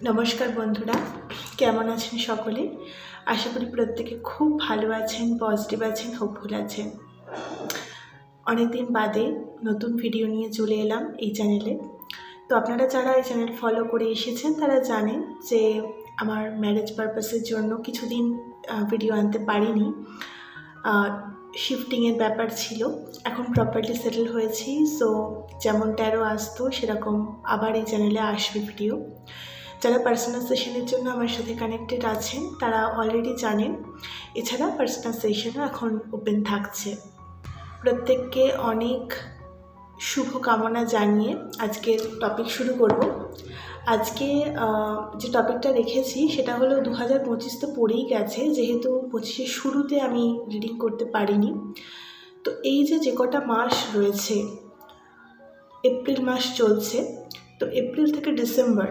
নমস্কার বন্ধুরা, কেমন আছেন সকলে? আশা করি প্রত্যেকে খুব ভালো আছেন, পজিটিভ আছেন, হোপফুল আছেন। অনেকদিন বাদে নতুন ভিডিও নিয়ে চলে এলাম এই চ্যানেলে। তো আপনারা যারা এই চ্যানেল ফলো করে এসেছেন তারা জানেন যে আমার ম্যারেজ পারপাসের জন্য কিছুদিন ভিডিও আনতে পারিনি। শিফটিংয়ের ব্যাপার ছিল, এখন প্রপারলি সেটেল হয়েছি। সো যেমন 13 আসতো সেরকম আবার এই চ্যানেলে আসবে ভিডিও। যারা পার্সোনাল সেশনের জন্য আমার সাথে কানেক্টেড আছেন তারা অলরেডি জানেন। এছাড়া পার্সোনাল সেশনও এখন ওপেন থাকছে। প্রত্যেককে অনেক শুভকামনা জানিয়ে আজকের টপিক শুরু করব। আজকে যে টপিকটা রেখেছি সেটা হলো 2025 তো পড়েই গেছে, যেহেতু 25-এর শুরুতে আমি রিডিং করতে পারিনি। তো এই যে কটা মাস রয়েছে, এপ্রিল মাস চলছে, তো এপ্রিল থেকে ডিসেম্বর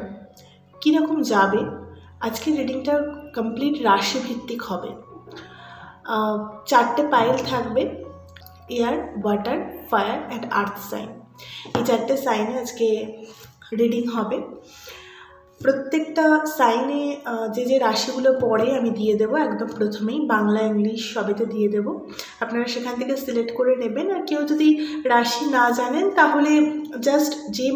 কীরকম যাবে, আজকের রিডিংটা কমপ্লিট রাশি ভিত্তিক হবে। 4টে পাইল থাকবে, air, water, fire and earth sign. এই 4টে সাইনে আজকে রিডিং হবে। প্রত্যেকটা সাইনে যে রাশিগুলো পড়ে আমি দিয়ে দেবো একদম প্রথমেই, বাংলা ইংলিশ সবেতে দিয়ে দেবো। আপনারা সেখান থেকে সিলেক্ট করে নেবেন। আর কেউ যদি রাশি না জানেন তাহলে জাস্ট যে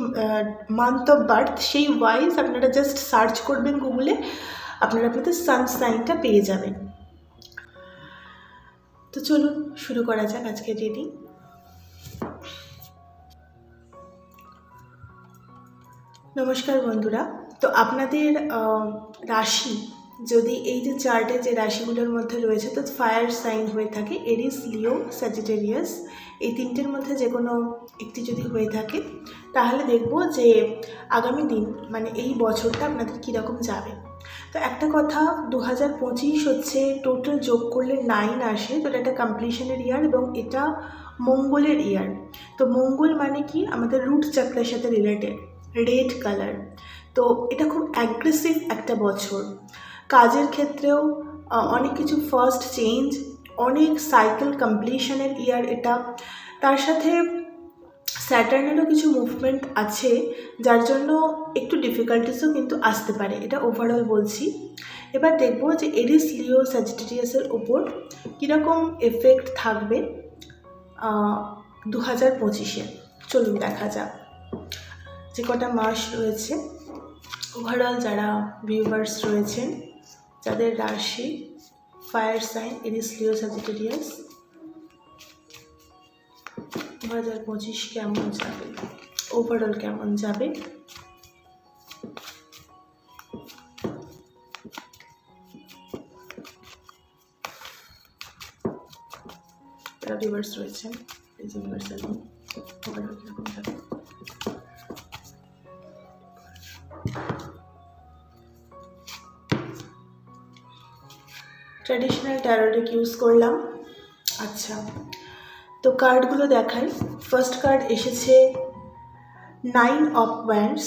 মান্থ অফ বার্থ সেই ওয়াইজ আপনারা জাস্ট সার্চ করবেন গুগলে, আপনারা আপনাদের সান সাইনটা পেয়ে যাবেন। তো চলুন শুরু করা যাক আজকের রিডিং। নমস্কার বন্ধুরা, তো আপনাদের রাশি যদি এই যে চার্টে যে রাশিগুলোর মধ্যে রয়েছে, তো ফায়ার সাইন হয়ে থাকে, এরিস, লিও, স্যাজিটেরিয়াস, এই তিনটের মধ্যে যে কোনো একটি যদি হয়ে থাকে তাহলে দেখব যে আগামী দিন মানে এই বছরটা আপনাদের কীরকম যাবে। তো একটা কথা, 2025 হচ্ছে টোটাল যোগ করলে 9 আসে, তো এটা একটা কমপ্লিশনের ইয়ার এবং এটা মঙ্গলের ইয়ার। তো মঙ্গল মানে কি, আমাদের রুট চাকরার সাথে রিলেটেড, রেড কালার। তো এটা খুব অ্যাগ্রেসিভ একটা বছর। কাজের ক্ষেত্রেও অনেক কিছু ফার্স্ট চেঞ্জ, অনেক সাইকেল কমপ্লিশনের ইয়ার এটা। তার সাথে স্যাটার্নেরও কিছু মুভমেন্ট আছে, যার জন্য একটু ডিফিকাল্টিসও কিন্তু আসতে পারে, এটা ওভারঅল বলছি। এবার দেখব যে এরিস, লিও, স্যাজিটেরিয়াসের ওপর কীরকম এফেক্ট থাকবে 2025-এ। চলুন দেখা যাক যে কটা মাস রয়েছে। ওভারঅল যারা ভিউয়ার্স রয়েছেন, যাদের রাশি ফায়ার সাইন এরিস, লিও, স্যাজিটেরিয়াস, 2025 কেমন যাবে, ওভারঅল কেমন যাবে। যারা ভিউয়ার্স রয়েছেন ওভারঅল কেমন যাবে। ট্র্যাডিশনাল ট্যারো ডেক ইউজ করলাম। আচ্ছা, তো কার্ডগুলো দেখাই। ফার্স্ট কার্ড এসেছে 9 অফ ওয়ান্ডস,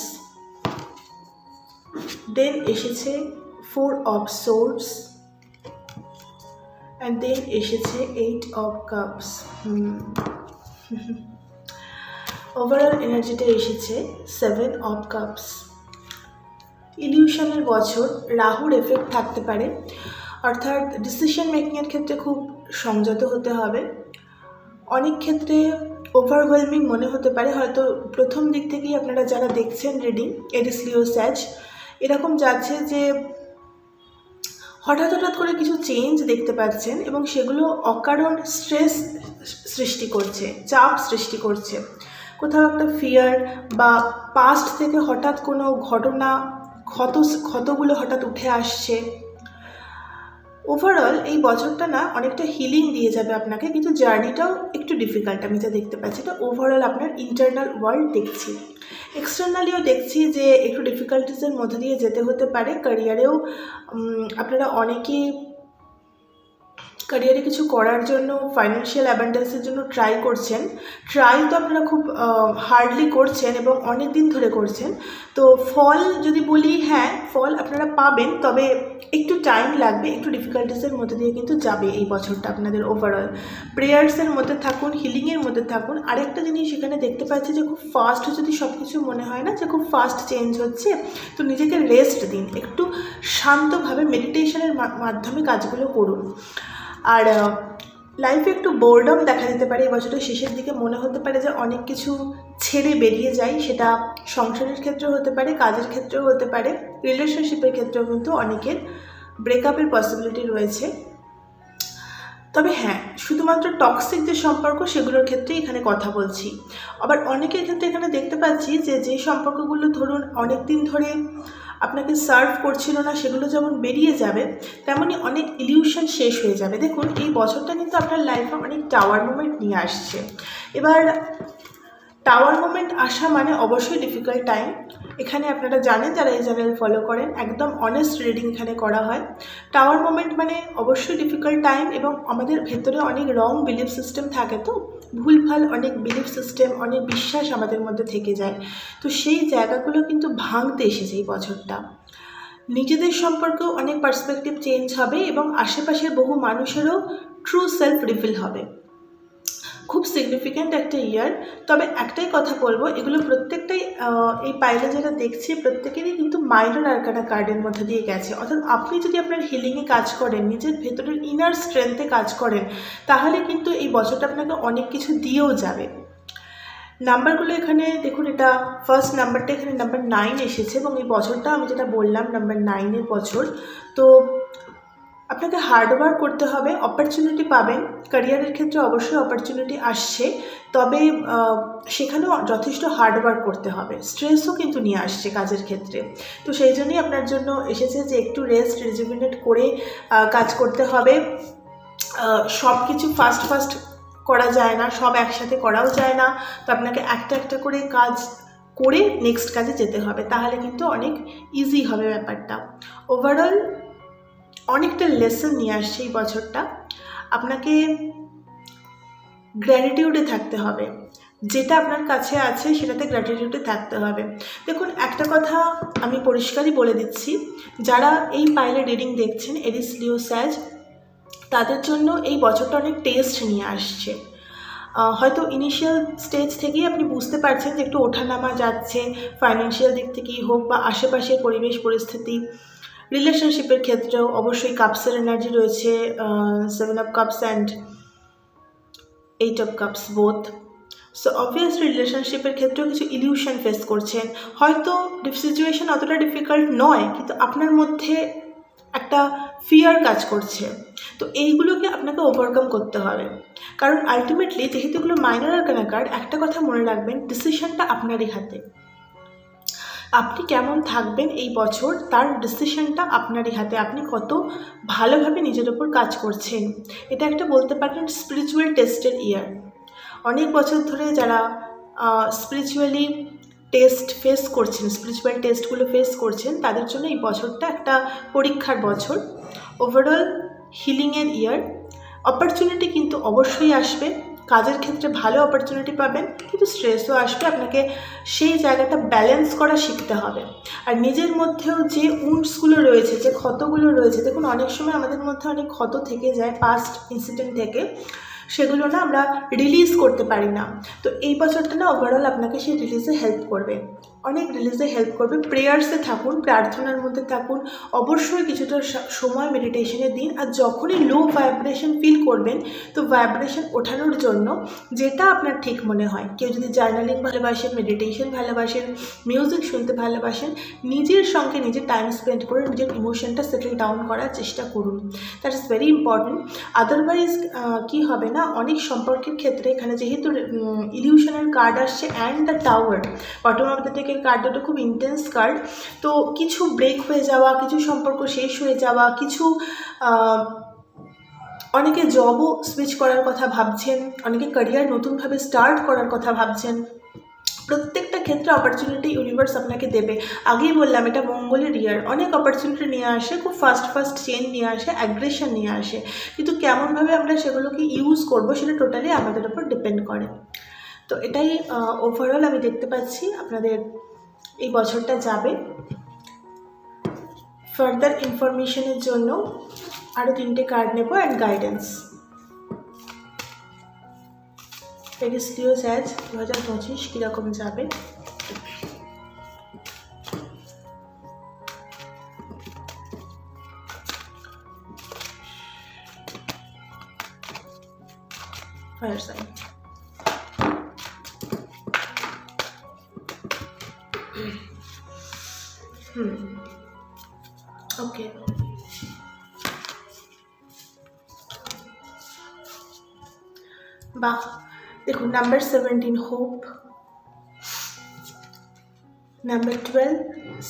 দেন এসেছে 4 অফ সোর্ডস, অ্যান্ড দেন এসেছে 8 অফ কাপস। ওভারঅল এনার্জিটা এসেছে 7 অফ কাপস। ইলিউশনের বছর, রাহুর এফেক্ট থাকতে পারে, অর্থাৎ ডিসিশন মেকিংয়ের ক্ষেত্রে খুব সংযত হতে হবে। অনেক ক্ষেত্রে ওভারওয়েলমিং মনে হতে পারে, হয়তো প্রথম দিক থেকেই আপনারা যারা দেখছেন রিডিং এরিস, লিও, স্যাজ, এরকম যাচ্ছে যে হঠাৎ করে কিছু চেঞ্জ দেখতে পাচ্ছেন এবং সেগুলো অকারণ স্ট্রেস সৃষ্টি করছে, চাপ সৃষ্টি করছে। কোথাও একটা ফিয়ার বা পাস্ট থেকে হঠাৎ কোনো ঘটনা, ক্ষতগুলো হঠাৎ উঠে আসছে। ওভারঅল এই বছরটা না অনেকটা হিলিং দিয়ে যাবে আপনাকে, কিন্তু জার্নিটাও একটু ডিফিকাল্ট আমি যা দেখতে পাচ্ছি। এটা ওভারঅল আপনার ইন্টারনাল ওয়ার্ল্ড দেখছি। এক্সটার্নালিও দেখছি যে একটু ডিফিকাল্টিসের মধ্যে দিয়ে যেতে হতে পারে। ক্যারিয়ারেও আপনারা অনেকে ক্যারিয়ারে কিছু করার জন্য, ফাইন্যান্সিয়াল অ্যাবান্ডেন্সের জন্য ট্রাই করছেন। ট্রাই তো আপনারা খুব হার্ডলি করছেন এবং অনেক দিন ধরে করছেন। তো ফল যদি বলি, হ্যাঁ ফল আপনারা পাবেন, তবে একটু টাইম লাগবে, একটু ডিফিকাল্টিসের মধ্যে দিয়ে কিন্তু যাবে এই বছরটা আপনাদের ওভারঅল। প্রেয়ার্সের মধ্যে থাকুন, হিলিংয়ের মধ্যে থাকুন। আরেকটা জিনিস এখানে দেখতে পাচ্ছি যে খুব ফাস্ট যদি সব কিছু মনে হয় না যে খুব ফাস্ট চেঞ্জ হচ্ছে, তো নিজেকে রেস্ট দিন, একটু শান্তভাবে মেডিটেশনের মাধ্যমে কাজগুলো করুন। আর লাইফে একটু বোরডম দেখা দিতে পারে এই বছরের শেষের দিকে, মনে হতে পারে যে অনেক কিছু ছেড়ে বেরিয়ে যাই, সেটা সংসারের ক্ষেত্রেও হতে পারে, কাজের ক্ষেত্রেও হতে পারে, রিলেশনশিপের ক্ষেত্রেও কিন্তু অনেকের ব্রেকআপের পসিবিলিটি রয়েছে। তবে হ্যাঁ, শুধুমাত্র টক্সিক যে সম্পর্ক সেগুলোর ক্ষেত্রে এখানে কথা বলছি। আবার অনেকের ক্ষেত্রে এখানে দেখতে পাচ্ছি যে যে সম্পর্কগুলো ধরুন অনেক দিন ধরে আপনাকে সার্ভ করছিল না, সেগুলো যেমন বেরিয়ে যাবে, তেমনই অনেক ইলিউশন শেষ হয়ে যাবে। দেখুন এই বছরটা কিন্তু আপনার লাইফে অনেক টাওয়ার মোমেন্ট নিয়ে আসছে। এবার টাওয়ার মোমেন্ট আসা মানে অবশ্যই ডিফিকাল্ট টাইম। এখানে আপনারা জানেন, যারা এই চ্যানেল ফলো করেন, একদম অনেস্ট রিডিং এখানে করা হয়। টাওয়ার মোমেন্ট মানে অবশ্যই ডিফিকাল্ট টাইম, এবং আমাদের ভেতরে অনেক রং বিলিফ সিস্টেম থাকে, তো ভুলভাল অনেক বিলিফ সিস্টেম, অনেক বিশ্বাস আমাদের মধ্যে থেকে যায়। তো সেই জায়গাগুলো কিন্তু ভাঙতে এসেছে এই বছরটা। নিজেদের সম্পর্কেও অনেক পার্সপেক্টিভ চেঞ্জ হবে এবং আশেপাশের বহু মানুষেরও ট্রু সেলফ রিভিল হবে। খুব সিগনিফিক্যান্ট একটা ইয়ার। তবে একটাই কথা বলবো, এগুলো প্রত্যেকটাই এই পাইলে যেটা দেখছি প্রত্যেকেরই কিন্তু মাইনর আরকানা কার্ডের মধ্যে দিয়ে গেছে। অর্থাৎ আপনি যদি আপনার হিলিংয়ে কাজ করেন, নিজের ভেতরের ইনার স্ট্রেংথে কাজ করেন, তাহলে কিন্তু এই বছরটা আপনাকে অনেক কিছু দিয়েও যাবে। নাম্বারগুলো এখানে দেখুন, এটা ফার্স্ট নাম্বারটা এখানে নাম্বার 9 এসেছে, এবং এই বছরটা আমি যেটা বললাম নাম্বার 9-এর বছর। তো আপনাকে হার্ডওয়ার্ক করতে হবে, অপরচুনিটি পাবেন। ক্যারিয়ারের ক্ষেত্রে অবশ্যই অপরচুনিটি আসছে, তবে সেখানেও যথেষ্ট হার্ডওয়ার্ক করতে হবে। স্ট্রেসও কিন্তু নিয়ে আসছে কাজের ক্ষেত্রে। তো সেই জন্যই আপনার জন্য এসেছে যে একটু রেস্ট রিজুভিনেট করে কাজ করতে হবে। সব কিছু ফাস্ট করা যায় না, সব একসাথে করাও যায় না। তো আপনাকে একটা একটা করে কাজ করে নেক্সট কাজে যেতে হবে, তাহলে কিন্তু অনেক ইজি হবে ব্যাপারটা। ওভারঅল অনেকটা লেসন নিয়ে আসছে এই বছরটা। আপনাকে গ্র্যাটিটিউডে থাকতে হবে, যেটা আপনার কাছে আছে সেটাতে গ্র্যাটিটিউডে থাকতে হবে। দেখুন একটা কথা আমি পরিষ্কারই বলে দিচ্ছি, যারা এই পাইলে রিডিং দেখছেন, এরিস, লিও, স্যাজ, তাদের জন্য এই বছরটা অনেক টেস্ট নিয়ে আসছে। হয়তো ইনিশিয়াল স্টেজ থেকেই আপনি বুঝতে পারছেন যে একটু ওঠানামা যাচ্ছে, ফাইন্যান্সিয়াল দিক থেকেই হোক বা আশেপাশের পরিবেশ পরিস্থিতি। রিলেশনশিপের ক্ষেত্রেও অবশ্যই কাপসের এনার্জি রয়েছে, 7 of cups and 8 of cups both. So obviously রিলেশনশিপের ক্ষেত্রেও কিছু ইলিউশন ফেস করছেন। হয়তো সিচুয়েশন অতটা ডিফিকাল্ট নয়, কিন্তু আপনার মধ্যে একটা ফিয়ার কাজ করছে। তো এইগুলোকে আপনাকে ওভারকাম করতে হবে, কারণ আলটিমেটলি যেহেতু এগুলো মাইনর আরকানা কার্ড, একটা কথা মনে রাখবেন, ডিসিশনটা আপনারই হাতে। আপনি কেমন থাকবেন এই বছর, তার ডিসিশনটা আপনারই হাতে। আপনি কত ভালোভাবে নিজের ওপর কাজ করছেন, এটা একটা বলতে পারেন স্পিরিচুয়াল টেস্টের ইয়ার। অনেক বছর ধরে যারা স্পিরিচুয়ালি টেস্ট ফেস করছেন, স্পিরিচুয়াল টেস্টগুলো ফেস করছেন, তাদের জন্য এই বছরটা একটা পরীক্ষার বছর। ওভারঅল হিলিংয়ের ইয়ার। অপরচুনিটি কিন্তু অবশ্যই আসবে, কাজের ক্ষেত্রে ভালো অপরচুনিটি পাবেন, কিন্তু স্ট্রেসও আসবে। আপনাকে সেই জায়গাটা ব্যালেন্স করা শিখতে হবে। আর নিজের মধ্যেও যে উন্ডসগুলো রয়েছে, যে ক্ষতগুলো রয়েছে, দেখুন অনেক সময় আমাদের মধ্যে অনেক ক্ষত থেকে যায় পাস্ট ইনসিডেন্ট থেকে, সেগুলো না আমরা রিলিজ করতে পারি না। তো এই বছরটা না ওভারঅল আপনাকে সেই রিলিজে হেল্প করবে, অনেক রিলিজে হেল্প করবে। প্রেয়ার্সে থাকুন, প্রার্থনার মধ্যে থাকুন, অবশ্যই কিছুটা সময় মেডিটেশনে দিন। আর যখনই লো ভাইব্রেশন ফিল করবেন, তো ভাইব্রেশন ওঠানোর জন্য যেটা আপনার ঠিক মনে হয়, কেউ যদি জার্নালিং ভালোবাসেন, মেডিটেশন ভালোবাসেন, মিউজিক শুনতে ভালোবাসেন, নিজের সঙ্গে নিজে টাইম স্পেন্ড করে নিজের ইমোশনটা সেটেল ডাউন করার চেষ্টা করুন। That is very important. Otherwise কী হবে না, অনেক সম্পর্কের ক্ষেত্রে এখানে যেহেতু ইলিউশনের কার্ড আসছে and the tower, bottom of the ডেকের কার্ড দুটো খুব ইন্টেন্স কার্ড। তো কিছু ব্রেক হয়ে যাওয়া, কিছু সম্পর্ক শেষ হয়ে যাওয়া, কিছু অনেকে জবও সুইচ করার কথা ভাবছেন, অনেকে ক্যারিয়ার নতুনভাবে স্টার্ট করার কথা ভাবছেন, প্রত্যেকটা ক্ষেত্রে অপরচুনিটি ইউনিভার্স আপনাকে দেবে। আগেই বললাম এটা মঙ্গলের ইয়ার, অনেক অপরচুনিটি নিয়ে আসে, খুব ফাস্ট চেঞ্জ নিয়ে আসে, অ্যাগ্রেশন নিয়ে আসে, কিন্তু কেমনভাবে আমরা সেগুলোকে ইউজ করবো সেটা টোটালি আমাদের উপর ডিপেন্ড করে। তো এটাই ওভারঅল আমি দেখতে পাচ্ছি আপনাদের এই বছরটা যাবে। ফার্দার ইনফরমেশনের জন্য আরও 3টে কার্ড নেব অ্যান্ড গাইডেন্স। লিও স্যাজ 2025 কীরকম যাবে। ফায়ার সাইন, ওকে, বাহ, দেখুন number 17 hope, number 12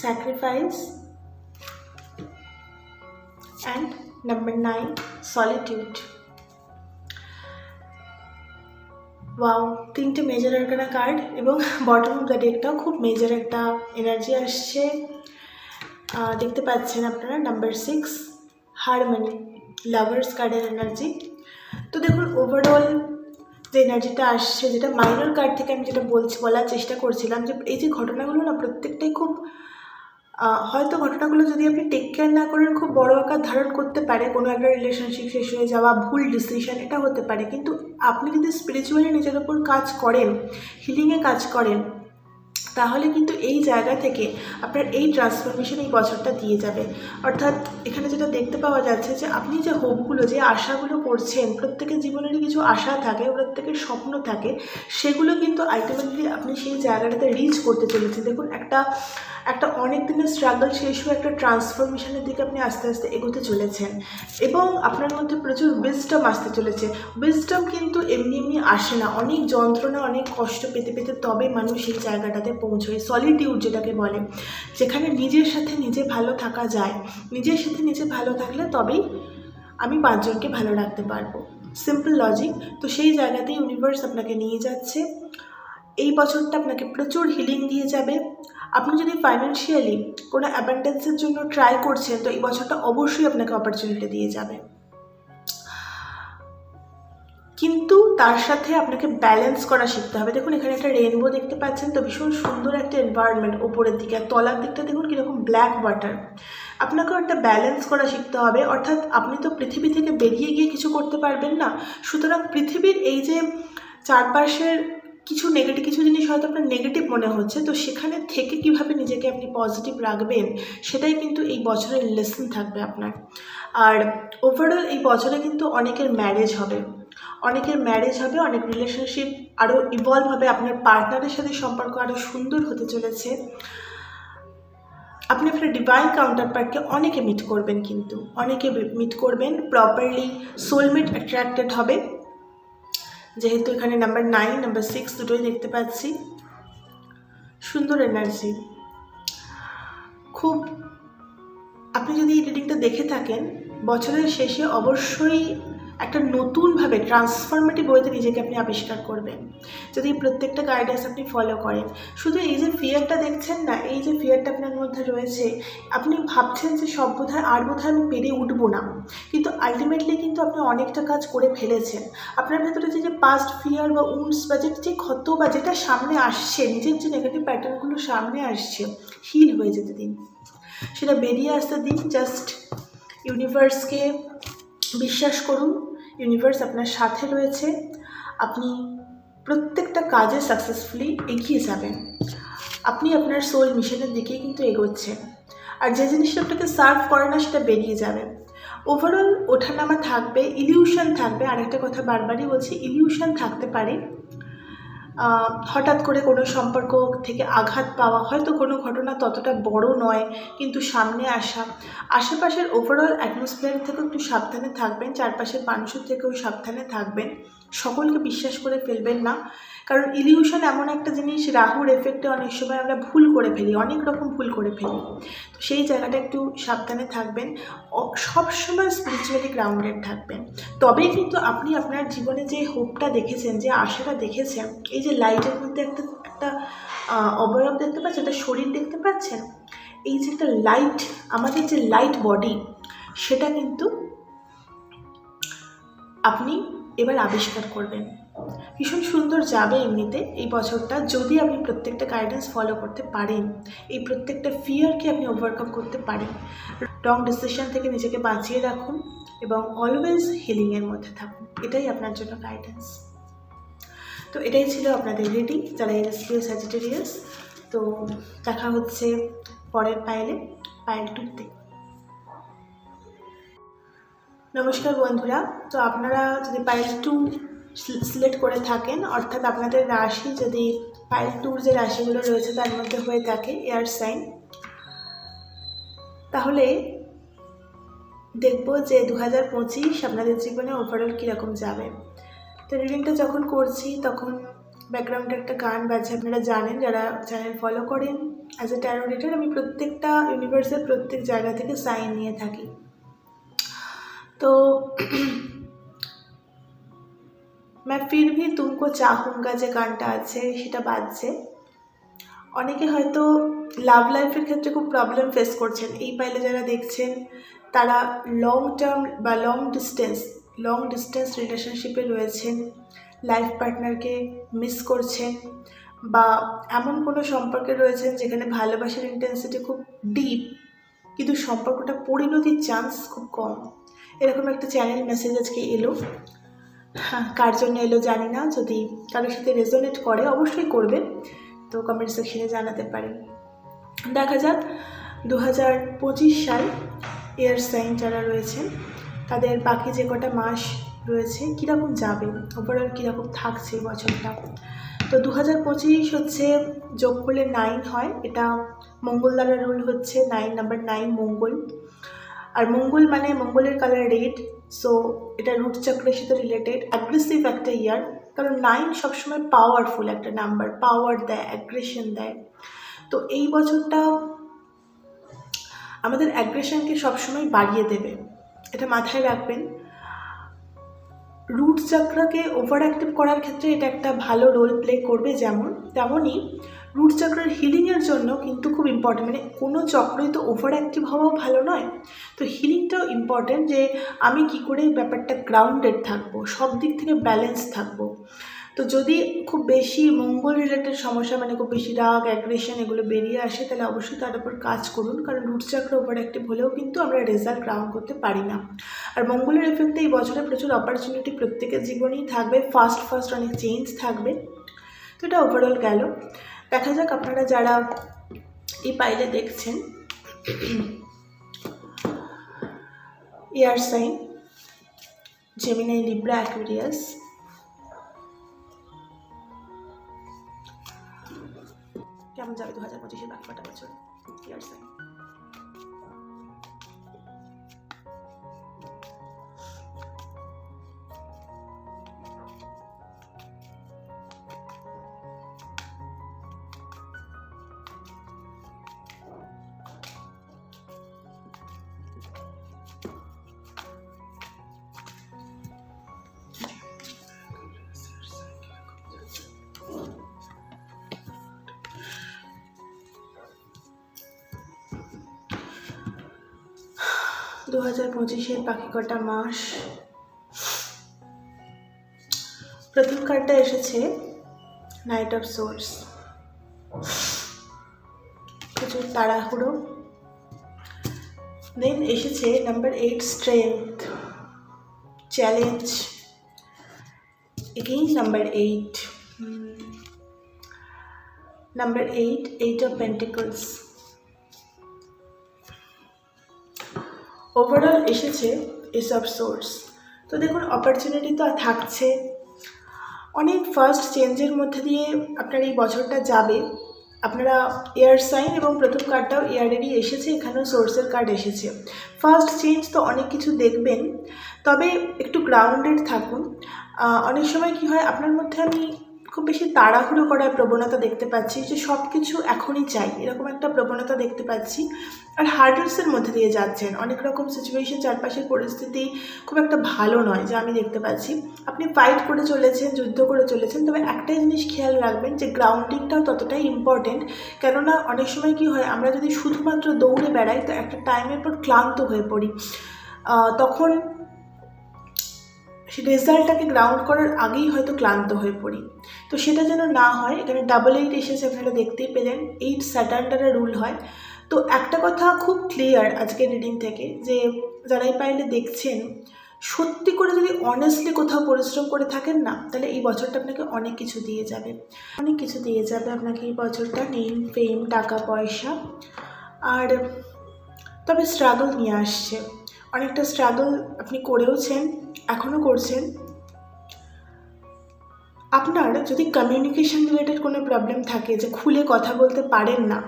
sacrifice and number 9 solitude. Wow, 3টে মেজর আরকানা কার্ড এবং বটম অফ দ্য ডেকটাও খুব মেজর একটা এনার্জি আসছে। দেখতে পাচ্ছেন আপনারা নাম্বার 6 হারমনি, লাভার্স কার্ডের এনার্জি। তো দেখুন ওভারঅল যে এনার্জিটা আসছে, যেটা মাইনর কার্ড থেকে আমি যেটা বলার চেষ্টা করছিলাম, যে এই যে ঘটনাগুলো না প্রত্যেকটাই খুব হয়তো ঘটনাগুলো যদি আপনি টেক কেয়ার না করেন খুব বড় আকার ধারণ করতে পারে, কোনো একটা রিলেশনশিপ শেষ হয়ে যাওয়া, ভুল ডিসিশন, এটা হতে পারে। কিন্তু আপনি যদি স্পিরিচুয়ালি নিজের ওপর কাজ করেন, হিলিংয়ে কাজ করেন, তাহলে কিন্তু এই জায়গা থেকে আপনার এই ট্রান্সফরমেশন এই বছরটা দিয়ে যাবে। অর্থাৎ এখানে যেটা দেখতে পাওয়া যাচ্ছে যে আপনি যে হোপগুলো, যে আশাগুলো করছেন, প্রত্যেকের জীবনেরই কিছু আশা থাকে, প্রত্যেকের স্বপ্ন থাকে, সেগুলো কিন্তু আলটিমেটলি আপনি সেই জায়গাটাতে রিচ করতে চলেছেন। দেখুন একটা অনেক দিনের স্ট্রাগল শেষ হয়ে একটা ট্রান্সফরমেশনের দিকে আপনি আস্তে আস্তে এগোতে চলেছেন এবং আপনার মধ্যে প্রচুর উইজডম আসতে চলেছে। উইজডম কিন্তু এমনি এমনি আসে না, অনেক যন্ত্রণা, অনেক কষ্ট পেতে পেতে তবে মানুষ সেই জায়গাটাতে পৌঁছয়। সলিটিউড যেটাকে বলে, যেখানে নিজের সাথে নিজে ভালো থাকা যায়। নিজের সাথে নিজে ভালো থাকলে তবেই আমি 5 জনকে ভালো রাখতে পারবো, সিম্পল লজিক। তো সেই জায়গাতেই ইউনিভার্স আপনাকে নিয়ে যাচ্ছে। এই বছরটা আপনাকে প্রচুর হিলিং দিয়ে যাবে। আপনি যদি ফাইন্যান্সিয়ালি কোনো অ্যাবান্ডেন্সের জন্য ট্রাই করছেন, তো এই বছরটা অবশ্যই আপনাকে অপরচুনিটি দিয়ে যাবে, কিন্তু তার সাথে আপনাকে ব্যালেন্স করা শিখতে হবে। দেখুন এখানে একটা রেনবো দেখতে পাচ্ছেন, তো ভীষণ সুন্দর একটা এনভায়রনমেন্ট ওপরের দিকে, আর তলার দিকটা দেখুন কীরকম ব্ল্যাক ওয়াটার। আপনাকেও একটা ব্যালেন্স করা শিখতে হবে। অর্থাৎ আপনি তো পৃথিবী থেকে বেরিয়ে গিয়ে কিছু করতে পারবেন না, সুতরাং পৃথিবীর এই যে চারপাশের কিছু জিনিস হয়তো আপনার নেগেটিভ মনে হচ্ছে, তো সেখানে থেকে কিভাবে নিজেকে আপনি পজিটিভ রাখবেন, সেটাই কিন্তু এই বছরের লেসন থাকবে আপনার। আর ওভারঅল এই বছরে কিন্তু অনেকের ম্যারেজ হবে, অনেক রিলেশনশিপ আরও ইভলভ হবে, আপনার পার্টনারের সাথে সম্পর্ক আরও সুন্দর হতে চলেছে। আপনি আপনার ডিভাইন কাউন্টারপার্টকে অনেকে মিট করবেন, প্রপারলি সোলমেট অ্যাট্রাক্টেড হবে। যেহেতু এখানে নাম্বার 9, নাম্বার 6 দুটোই দেখতে পাচ্ছি, সুন্দর এনার্জি খুব। আপনি যদি এই রিডিংটা দেখে থাকেন, বছরের শেষে অবশ্যই একটা নতুনভাবে ট্রান্সফরমেটিভ ওয়েতে নিজেকে আপনি আবিষ্কার করবেন, যদি প্রত্যেকটা গাইডেন্স আপনি ফলো করেন। শুধু এই যে ফিয়ারটা দেখছেন না, এই যে ফিয়ারটা আপনার মধ্যে রয়েছে, আপনি ভাবছেন যে সব বোধহয় আমি পেরে উঠবো না, কিন্তু আলটিমেটলি কিন্তু আপনি অনেকটা কাজ করে ফেলেছেন। আপনার ভেতরে যে পাস্ট ফিয়ার বা উন্ডস বা যে ক্ষত বা যেটা সামনে আসছে, নিজের যে নেগেটিভ প্যাটার্নগুলো সামনে আসছে, হিল হয়ে যেতে দিন, সেটা বেরিয়ে আসতে দিন। জাস্ট ইউনিভার্সকে বিশ্বাস করুন, ইউনিভার্স আপনার সাথে রয়েছে, আপনি প্রত্যেকটা কাজে সাকসেসফুলি এগিয়ে যাবেন। আপনি আপনার সোল মিশনের দিকেই কিন্তু এগোচ্ছেন, আর যে জিনিসটা আপনাকে সার্ভ করে না সেটা বেরিয়ে যাবে। ওভারঅল ওঠানামা থাকবে, ইলিউশন থাকবে। আরেকটা কথা বারবারই বলছি, ইলিউশন থাকতে পারে। হঠাৎ করে কোনো সম্পর্ক থেকে আঘাত পাওয়া, হয়তো কোনো ঘটনা ততটা বড় নয় কিন্তু সামনে আসা, আশেপাশের ওভারঅল অ্যাটমসফিয়ার থেকেও একটু সাবধানে থাকবেন, চারপাশের মানুষের থেকেও সাবধানে থাকবেন, সকলকে বিশ্বাস করে ফেলবেন না। কারণ ইলিউশন এমন একটা জিনিস, রাহুর এফেক্টে অনেক সময় আমরা ভুল করে ফেলি, অনেক রকম ভুল করে ফেলি। তো সেই জায়গাটা একটু সাবধানে থাকবেন, সবসময় স্পিরিচুয়ালি গ্রাউন্ডেড থাকবেন। তবেই কিন্তু আপনি আপনার জীবনে যে হোপটা দেখেছেন, যে আশাটা দেখেছেন, এই যে যে লাইটের মধ্যে একটা একটা অবয়ব দেখতে পাচ্ছেন, একটা শরীর দেখতে পাচ্ছেন, এই যে একটা লাইট, আমাদের যে লাইট বডি, সেটা কিন্তু আপনি এবার আবিষ্কার করবেন। ভীষণ সুন্দর যাবে এমনিতে এই বছরটা, যদি আপনি প্রত্যেকটা গাইডেন্স ফলো করতে পারেন, এই প্রত্যেকটা ফিয়ারকে আপনি ওভারকাম করতে পারেন। রং ডিসিশন থেকে নিজেকে বাঁচিয়ে রাখুন এবং অলওয়েজ হিলিংয়ের মধ্যে থাকুন, এটাই আপনার জন্য গাইডেন্স। তো এটাই ছিল আপনাদের রিডিং যারা এনএসপিও স্যাজিটেরিয়াস। তো দেখা হচ্ছে পরের পাইল 2-তে। নমস্কার বন্ধুরা, তো আপনারা যদি পাইল 2 সিলেক্ট করে থাকেন, অর্থাৎ আপনাদের রাশি যদি পাইল 2 যে রাশিগুলো রয়েছে তার মধ্যে হয়ে থাকে এয়ার সাইন, তাহলে দেখব যে 2025 আপনাদের জীবনে ওভারঅল কীরকম যাবে। তো রিডিংটা যখন করছি তখন ব্যাকগ্রাউন্ডে একটা গান বাজছে। আপনারা জানেন, যারা চ্যানেল ফলো করেন, অ্যাজ এ ট্যারো রিডার আমি প্রত্যেকটা ইউনিভার্সের প্রত্যেক জায়গা থেকে সাইন নিয়ে থাকি। তো मैं फिर भी तुमको चाहूँगा যে গানটা আছে সেটা বাজছে। অনেকে হয়তো লাভ লাইফের ক্ষেত্রে খুব প্রবলেম ফেস করছেন, এই পাইলে যারা দেখছেন তারা লং টার্ম বা লং ডিস্টেন্স রিলেশনশিপে রয়েছেন, লাইফ পার্টনারকে মিস করছেন, বা এমন কোনো সম্পর্কে রয়েছেন যেখানে ভালোবাসার ইন্টেন্সিটি খুব ডিপ কিন্তু সম্পর্কটা পরিণতির চান্স খুব কম। এরকম একটা চ্যানেল মেসেজ আজকে এলো। হ্যাঁ, কার জন্য এলো জানি না, যদি কারোর সাথে রেজোনেট করে অবশ্যই করবে, তো কমেন্ট সেকশনে জানাতে পারেন। দেখা যাক 2025 সাল এয়ার সাইন যারা রয়েছেন তাদের বাকি যে কটা মাস রয়েছে কীরকম যাবে, ওভারঅল কীরকম থাকছে বছরটা। তো 2025 হচ্ছে যোগ করলে 9 হয়, এটা মঙ্গল দ্বারা রুল হচ্ছে 9, নাম্বার 9 মঙ্গল। আর মঙ্গল মানে মঙ্গলের কালার রেড, সো এটা রুট চক্রের সাথে রিলেটেড। অ্যাগ্রেসিভ একটা ইয়ার, কারণ 9 সবসময় পাওয়ারফুল একটা নাম্বার, পাওয়ার দেয়, অ্যাগ্রেশন দেয়। তো এই বছরটা আমাদের অ্যাগ্রেশনকে সবসময় বাড়িয়ে দেবে, এটা মাথায় রাখবেন। রুট চক্রকে ওভার অ্যাক্টিভ করার ক্ষেত্রে এটা একটা ভালো রোল প্লে করবে, তেমনই রুট চক্রের হিলিংয়ের জন্য কিন্তু খুব ইম্পর্টেন্ট। মানে কোনো চক্রই তো ওভার অ্যাক্টিভ হওয়াও ভালো নয়, তো হিলিংটাও ইম্পর্টেন্ট, যে আমি কি করে ব্যাপারটা গ্রাউন্ডেড থাকবো, সব দিক থেকে ব্যালেন্স থাকবো। তো যদি খুব বেশি মঙ্গল রিলেটেড সমস্যা, মানে খুব বেশি রাগ, অ্যাগ্রেশন এগুলো বেরিয়ে আসে, তাহলে অবশ্যই তার উপর কাজ করুন, কারণ রুট চক্র ওভার অ্যাক্টিভ হলেও কিন্তু আমরা রেজাল্ট গ্রাউন্ড করতে পারি না। আর মঙ্গলের এফেক্টে এই বছরে প্রচুর অপরচুনিটি প্রত্যেকের জীবনেই থাকবে, ফার্স্ট অনেক চেঞ্জ থাকবে। তো এটা ওভারঅল গেল। দেখা যাক আপনারা যারা এই পাইলে দেখছেন air sign Gemini, Libra, Aquarius, কেমন যাবে 2025-এর বাকি কটা বছর এয়ার সাইন। দু 2025-এর বাকি কটা মাস। প্রথম কার্ডটা এসেছে নাইট অফ সোর্স, প্রচুর তাড়াহুড়ো। দেন এসেছে number 8 strength, challenge, again number 8, number 8 of pentacles. Overall এসেছে এস অফ সোর্স। তো দেখুন, অপরচুনিটি তো থাকছে, অনেক ফার্স্ট চেঞ্জের মধ্যে দিয়ে আপনার এই বছরটা যাবে। আপনারা এয়ার সাইন এবং প্রথম কার্ডটাও এয়ারেরই এসেছে, এখানেও সোর্সের কার্ড এসেছে। ফার্স্ট চেঞ্জ তো অনেক কিছু দেখবেন, তবে একটু গ্রাউন্ডেড থাকুন। অনেক সময় কি হয়, আপনার মধ্যে আমি খুব বেশি তাড়াহুড়ো করার প্রবণতা দেখতে পাচ্ছি, যে সব কিছু এখনই চাই, এরকম একটা প্রবণতা দেখতে পাচ্ছি। আর হার্ডেলসের মধ্যে দিয়ে যাচ্ছেন, অনেক রকম সিচুয়েশন, চারপাশের পরিস্থিতি খুব একটা ভালো নয় যা আমি দেখতে পাচ্ছি। আপনি ফাইট করে চলেছেন, যুদ্ধ করে চলেছেন, তবে একটাই জিনিস খেয়াল রাখবেন যে গ্রাউন্ডিংটাও ততটাই ইম্পর্টেন্ট। কেননা অনেক সময় কি হয়, আমরা যদি শুধুমাত্র দৌড়ে বেড়াই তো একটা টাইমের পর ক্লান্ত হয়ে পড়ি, তখন রেজাল্টটাকে গ্রাউন্ড করার আগেই হয়তো ক্লান্ত হয়ে পড়ি। তো সেটা যেন না হয়। এখানে 8 এসেছে, আপনারা দেখতেই পেলেন। 8 স্যাটার্ন দ্বারা রুল হয়। তো একটা কথা খুব ক্লিয়ার আজকের রিডিং থেকে, যে যারাই পাইলে দেখছেন, সত্যি করে যদি অনেস্টলি কোথাও পরিশ্রম করে থাকেন না, তাহলে এই বছরটা আপনাকে অনেক কিছু দিয়ে যাবে, অনেক কিছু দিয়ে যাবে আপনাকে এই বছরটা। নেম, ফেম, টাকা পয়সা। আর তবে স্ট্রাগল নিয়ে আসছে, অনেকটা স্ট্রাগল আপনি করেওছেন, এখনও করছেন। আপনার যদি কমিউনিকেশন রিলেটেড কোনো প্রবলেম থাকে, যে খুলে কথা বলতে পারেন না,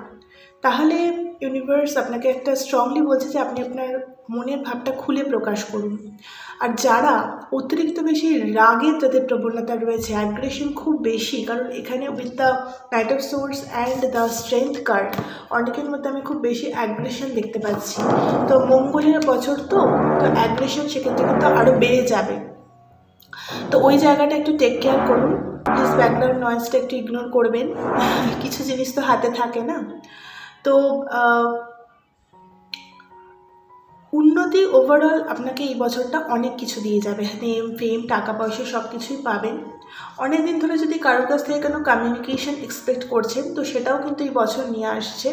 তাহলে ইউনিভার্স আপনাকে একটা স্ট্রংলি বলছে যে আপনি আপনার মনের ভাবটা খুলে প্রকাশ করুন। আর যারা অতিরিক্ত বেশি রাগের যাদের প্রবণতা রয়েছে, অ্যাগ্রেশন খুব বেশি, কারণ এখানে with the night of swords and the strength card অনেকের মধ্যে আমি খুব বেশি অ্যাগ্রেশন দেখতে পাচ্ছি। তো মঙ্গলের বছর, তো অ্যাগ্রেশন সেক্ষেত্রে কিন্তু আরও বেড়ে যাবে। তো ওই জায়গাটা একটু টেক কেয়ার করুন প্লিজ। ব্যাকগ্রাউন্ড নয়েজটা একটু ইগনোর করবেন, কিছু জিনিস তো হাতে থাকে না। তো উন্নতি ওভারঅল আপনাকে এই বছরটা অনেক কিছু দিয়ে যাবে। নেম, ফেম, টাকা পয়সা সব কিছুই পাবেন। অনেক দিন ধরে যদি কারোর কাছ থেকে কোনো কমিউনিকেশন এক্সপেক্ট করছেন, তো সেটাও কিন্তু এই বছর নিয়ে আসছে।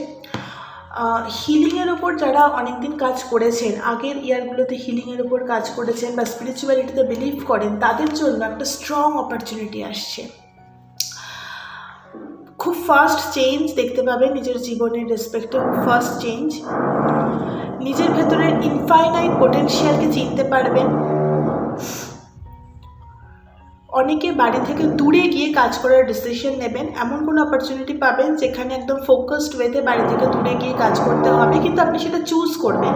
হিলিংয়ের ওপর যারা অনেক দিন কাজ করেছেন, আগের ইয়ারগুলোতে হিলিংয়ের ওপর কাজ করেছেন বা স্পিরিচুয়ালিটিতে বিলিভ করেন, তাদের জন্য একটা স্ট্রং অপরচুনিটি আসছে। খুব ফাস্ট চেঞ্জ দেখতে পাবেন নিজের জীবনের রেসপেক্টে, খুব ফাস্ট চেঞ্জ। নিজের ভেতরের ইনফাইনাইট পোটেনশিয়ালকে চিনতে পারবেন। অনেকে বাড়ি থেকে দূরে গিয়ে কাজ করার ডিসিশন নেবেন, এমন কোনো অপরচুনিটি পাবেন যেখানে একদম ফোকাসড ওয়েতে বাড়ি থেকে দূরে গিয়ে কাজ করতে হবে, কিন্তু আপনি সেটা চুজ করবেন।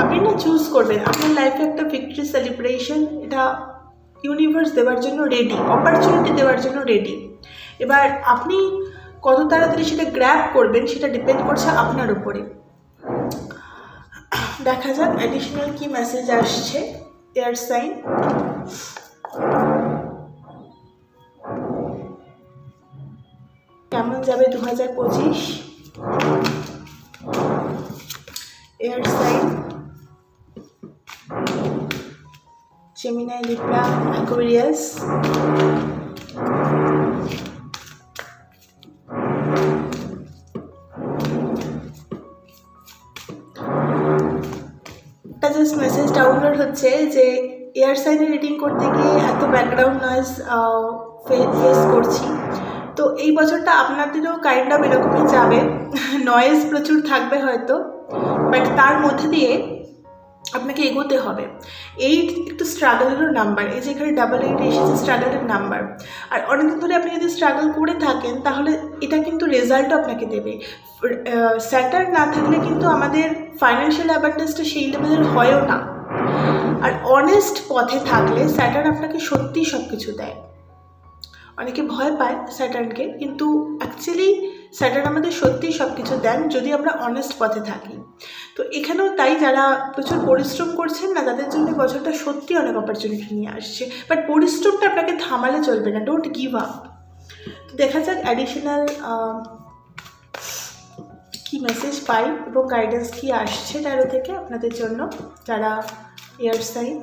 আপনি না চুজ করবেন, আপনার লাইফে একটা ভিক্টরি সেলিব্রেশন, এটা ইউনিভার্স দেওয়ার জন্য রেডি, অপরচুনিটি দেওয়ার জন্য রেডি। এবার আপনি কত তাড়াতাড়ি সেটা গ্র্যাব করবেন সেটা ডিপেন্ড করছে আপনার উপরে। দেখা যাক অ্যাডিশনাল কি মেসেজ আসছে এয়ার সাইন। কেমন যাবে 2025 air sign? Gemini, Libra, Aquarius. Just message download হচ্ছে যে এয়ার সাইনে রিডিং করতে গিয়ে এত ব্যাকগ্রাউন্ড নয়েজ ফেস করছি, তো এই বছরটা আপনাদেরও কাইন্ড অফ এরকমই যাবে। নয়েজ প্রচুর থাকবে হয়তো, বাট তার মধ্যে দিয়ে আপনাকে এগোতে হবে। 8 একটু স্ট্রাগলেরও নাম্বার, এই যে এখানে 8 এসেছে, স্ট্রাগলের নাম্বার। আর অনেকদিন ধরে আপনি যদি স্ট্রাগল করে থাকেন, তাহলে এটা কিন্তু রেজাল্টও আপনাকে দেবে। স্যাটার্ন না থাকলে কিন্তু আমাদের ফাইন্যান্সিয়াল অ্যাবান্ডেন্সটা সেই লেভেলের হয়ও না। আর অনেস্ট পথে থাকলে স্যাটার্ন আপনাকে সত্যিই সব কিছু দেয়। অনেকে ভয় পায় স্যাটার্নকে, কিন্তু অ্যাকচুয়ালি স্যাটার্ন আমাদের সত্যিই সব কিছু দেন যদি আমরা অনেস্ট পথে থাকি। তো এখানেও তাই, যারা প্রচুর পরিশ্রম করছেন না, তাদের জন্য বছরটা সত্যি অনেক অপরচুনিটি নিয়ে আসছে। বাট পরিশ্রমটা আপনাকে থামালে চলবে না, ডোন্ট গিভ আপ। তো দেখা যাক অ্যাডিশনাল কি মেসেজ পাই এবং গাইডেন্স কি আসছে ট্যারো থেকে আপনাদের জন্য, যারা এয়ার সাইন।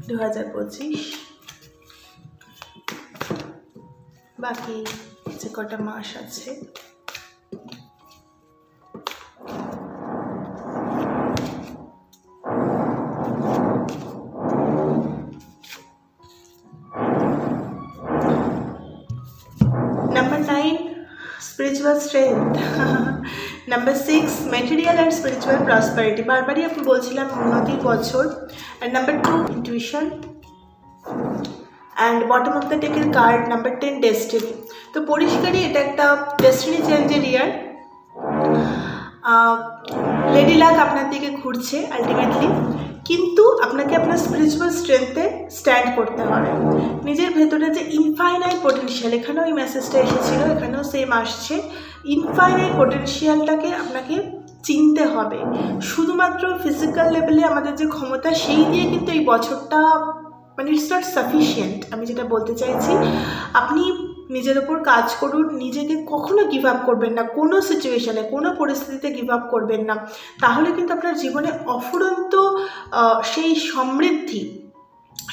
দু 2025 বাকি যে কটা মাস আছে। Number 9 spiritual strength. Number 6 material and spiritual prosperity, বারবারই আমি বলছিলাম উন্নতির বছর। And number 2 intuition, and bottom of the deck এর কার্ড নাম্বার 10 ডেস্টিনি। তো পরিষ্কারই এটা একটা ডেস্টিনি চেঞ্জের ইয়ার। লেডি লাক আপনার দিকে ঘুরছে আলটিমেটলি, কিন্তু আপনাকে আপনার স্পিরিচুয়াল স্ট্রেংথে স্ট্যান্ড করতে হবে। নিজের ভেতরে যে ইনফাইনাইট পোটেনশিয়াল, এখানেও এই মেসেজটা এসেছিল, এখানেও সেম আসছে, ইনফাইনাইট পোটেনশিয়ালটাকে আপনাকে চিনতে হবে। শুধুমাত্র ফিজিক্যাল লেভেলে আমাদের যে ক্ষমতা সেই দিয়ে কিন্তু এই বছরটা মানে ইটস নট সাফিসিয়েন্ট। আমি যেটা বলতে চাইছি, আপনি নিজের ওপর কাজ করুন, নিজেকে কখনো গিভ আপ করবেন না, কোনো সিচুয়েশানে কোনো পরিস্থিতিতে গিভ আপ করবেন না। তাহলে কিন্তু আপনার জীবনে অফুরন্ত সেই সমৃদ্ধি,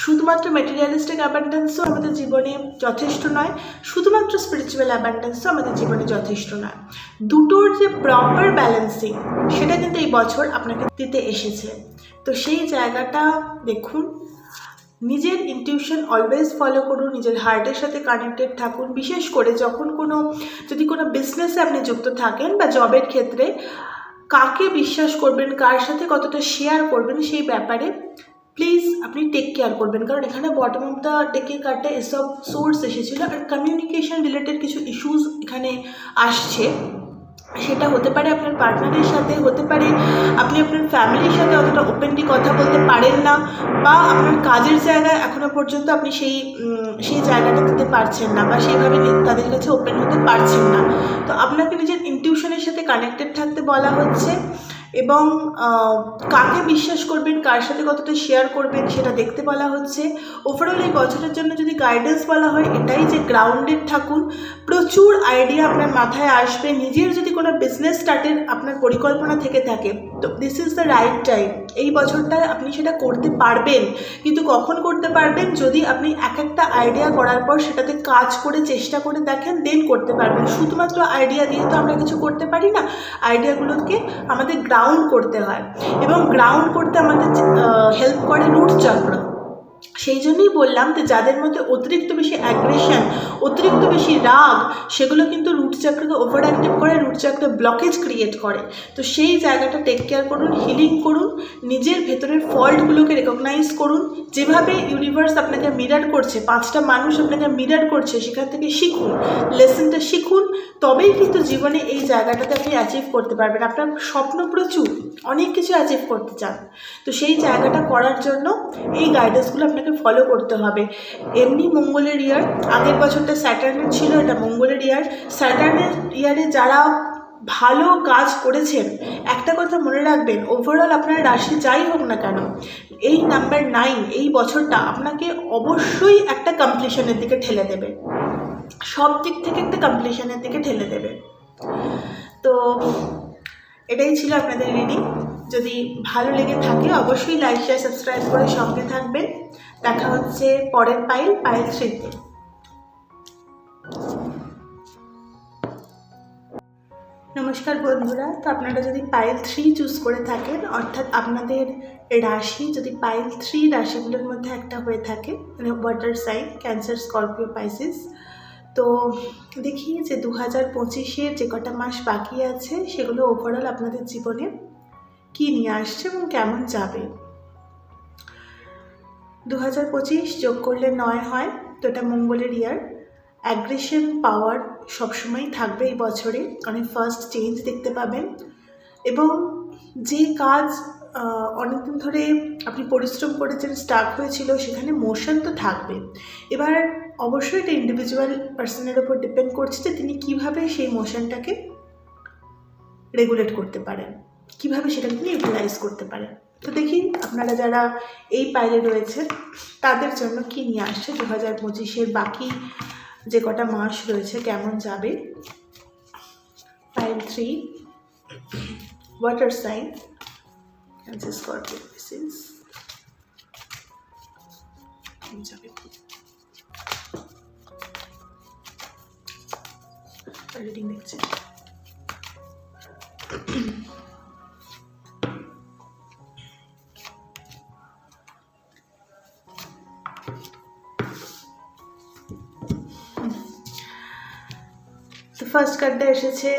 শুধুমাত্র ম্যাটেরিয়ালিস্টিক অ্যাবান্ডেন্সও আমাদের জীবনে যথেষ্ট নয়, শুধুমাত্র স্পিরিচুয়াল অ্যাবান্ডেন্সও আমাদের জীবনে যথেষ্ট নয়। দুটোর যে প্রপার ব্যালেন্সিং সেটা কিন্তু এই বছর আপনাকে দিতে এসেছে। তো সেই জায়গাটা দেখুন, নিজের ইনটিউশন অলওয়েজ ফলো করুন, নিজের হার্টের সাথে কানেক্টেড থাকুন। বিশেষ করে যখন যদি কোনো বিজনেসে আপনি যুক্ত থাকেন বা জবের ক্ষেত্রে, কাকে বিশ্বাস করবেন, কার সাথে কতটা শেয়ার করবেন সেই ব্যাপারে প্লিজ আপনি টেক কেয়ার করবেন। কারণ এখানে বটম অফ দ্য ডেকের কার্ডটা এসব সোর্স এসেছিল, আর কমিউনিকেশন রিলেটেড কিছু ইস্যুস এখানে আসছে। সেটা হতে পারে আপনার পার্টনারের সাথে, হতে পারে আপনি আপনার ফ্যামিলির সাথে অতটা ওপেনলি কথা বলতে পারেন না, বা আপনার কাজের জায়গায় এখনও পর্যন্ত আপনি সেই জায়গাটা দিতে পারছেন না, বা সেইভাবে তাদের কাছে ওপেন হতে পারছেন না। তো আপনাকে নিজের ইনটিউশনের সাথে কানেক্টেড থাকতে বলা হচ্ছে, এবং কাকে বিশ্বাস করবেন, কার সাথে কতটা শেয়ার করবেন সেটা দেখতে বলা হচ্ছে। ওভারঅল এই বছরের জন্য যদি গাইডেন্স বলা হয় এটাই যে গ্রাউন্ডেড থাকুন, প্রচুর আইডিয়া আপনার মাথায় আসবে। নিজের যদি কোনো বিজনেস স্টার্টের আপনার পরিকল্পনা থেকে থাকে, তো this is the right time. এই বছরটায় আপনি সেটা করতে পারবেন, কিন্তু কখন করতে পারবেন, যদি আপনি এক একটা আইডিয়া করার পর সেটাতে কাজ করে চেষ্টা করে দেখেন, দেন করতে পারবেন। শুধুমাত্র আইডিয়া দিয়ে তো আমরা কিছু করতে পারি না, আইডিয়াগুলোকে আমাদের গ্রাউন্ড করতে হয়, এবং গ্রাউন্ড করতে আমাদের হেল্প করে রুট চক্র। সেই জন্যই বললাম যে যাদের মধ্যে অতিরিক্ত বেশি অ্যাগ্রেশন, অতিরিক্ত বেশি রাগ, সেগুলো কিন্তু রুট চক্রকে ওভার অ্যাক্টিভ করে, রুট চক্রে ব্লকেজ ক্রিয়েট করে। তো সেই জায়গাটা টেক কেয়ার করুন, হিলিং করুন, নিজের ভেতরের ফল্টগুলোকে রেকগনাইজ করুন। যেভাবে ইউনিভার্স আপনাকে মিরার করছে, 5টা মানুষ আপনাকে মিরার করছে, সেখান থেকে শিখুন, লেসনটা শিখুন, তবেই কিন্তু জীবনে এই জায়গাটাতে আপনি অ্যাচিভ করতে পারবেন। আপনার স্বপ্ন প্রচুর, অনেক কিছু অ্যাচিভ করতে চান, তো সেই জায়গাটা করার জন্য এই গাইডেন্সগুলো আপনাকে ফলো করতে হবে। এমনি মঙ্গলের ইয়ার, আগের বছরটা স্যাটার্নের ছিল, এটা মঙ্গলের ইয়ার। স্যাটার্নের ইয়ারে যারা ভালো কাজ করেছেন, একটা কথা মনে রাখবেন, ওভারঅল আপনার রাশি যাই হোক না কেন, এই নাম্বার 9 এই বছরটা আপনাকে অবশ্যই একটা কমপ্লিশনের দিকে ঠেলে দেবে, সব দিক থেকে একটা কমপ্লিশনের দিকে ঠেলে দেবে। তো এটাই ছিল আপনাদের রিডিং। যদি ভালো লেগে থাকে অবশ্যই লাইক, শেয়ার, সাবস্ক্রাইব করে সঙ্গে থাকবেন। দেখা হচ্ছে পরের পাইল 3-তে। নমস্কার বন্ধুরা, তো আপনারা যদি পাইল 3 চুজ করে থাকেন, অর্থাৎ আপনাদের রাশি যদি পাইল 3 রাশিগুলোর মধ্যে একটা হয়ে থাকে, মানে water sign, Cancer, Scorpio, Pisces, তো দেখি যে 2025-এর যে কটা মাস বাকি আছে সেগুলো ওভারঅল আপনাদের জীবনে কী নিয়ে আসছে এবং কেমন যাবে। 2025 যোগ করলে 9 হয়, তো এটা মঙ্গলের ইয়ার। অ্যাগ্রেশন পাওয়ার সবসময়ই থাকবে এই বছরে, অনেক ফার্স্ট চেঞ্জ দেখতে পাবেন, এবং যে কাজ অনেকদিন ধরে আপনি পরিশ্রম করেছেন, স্টার্ট হয়েছিল, সেখানে মোশন তো থাকবে। এবার অবশ্যই এটা ইন্ডিভিজুয়াল পার্সনের ওপর ডিপেন্ড করছে যে তিনি কীভাবে সেই মোশনটাকে রেগুলেট করতে পারেন, কীভাবে সেটাকে তিনি ইউটিলাইজ করতে পারেন। তো দেখি আপনারা যারা এই পাইলে রয়েছেন তাদের জন্য কী নিয়ে আসছে 2025-এর বাকি যে কটা মাস রয়েছে, কেমন যাবে। Pile 3, water sign, Cancer, Scorpio, Pisces, যাবে রিডিং দেখছি। তো ফার্স্ট কার্ডটা এসেছে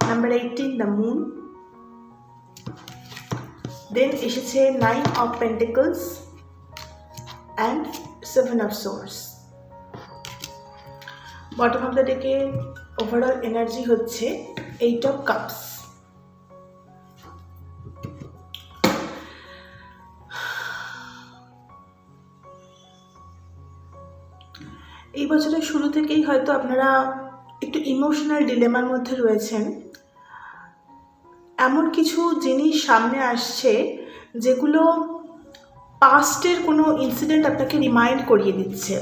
নাম্বার 18, দ্য মুন। দেন এসেছে 9 of pentacles and 7 of swords. Bottom of the ডেকে ওভারঅল এনার্জি হচ্ছে 8 অফ কাপস। এই বছরের শুরু থেকেই হয়তো আপনারা একটু ইমোশনাল ডিলেমার মধ্যে রয়েছেন। এমন কিছু জিনিস সামনে আসছে যেগুলো পাস্টের কোনো ইনসিডেন্ট আপনাকে রিমাইন্ড করিয়ে দিচ্ছে।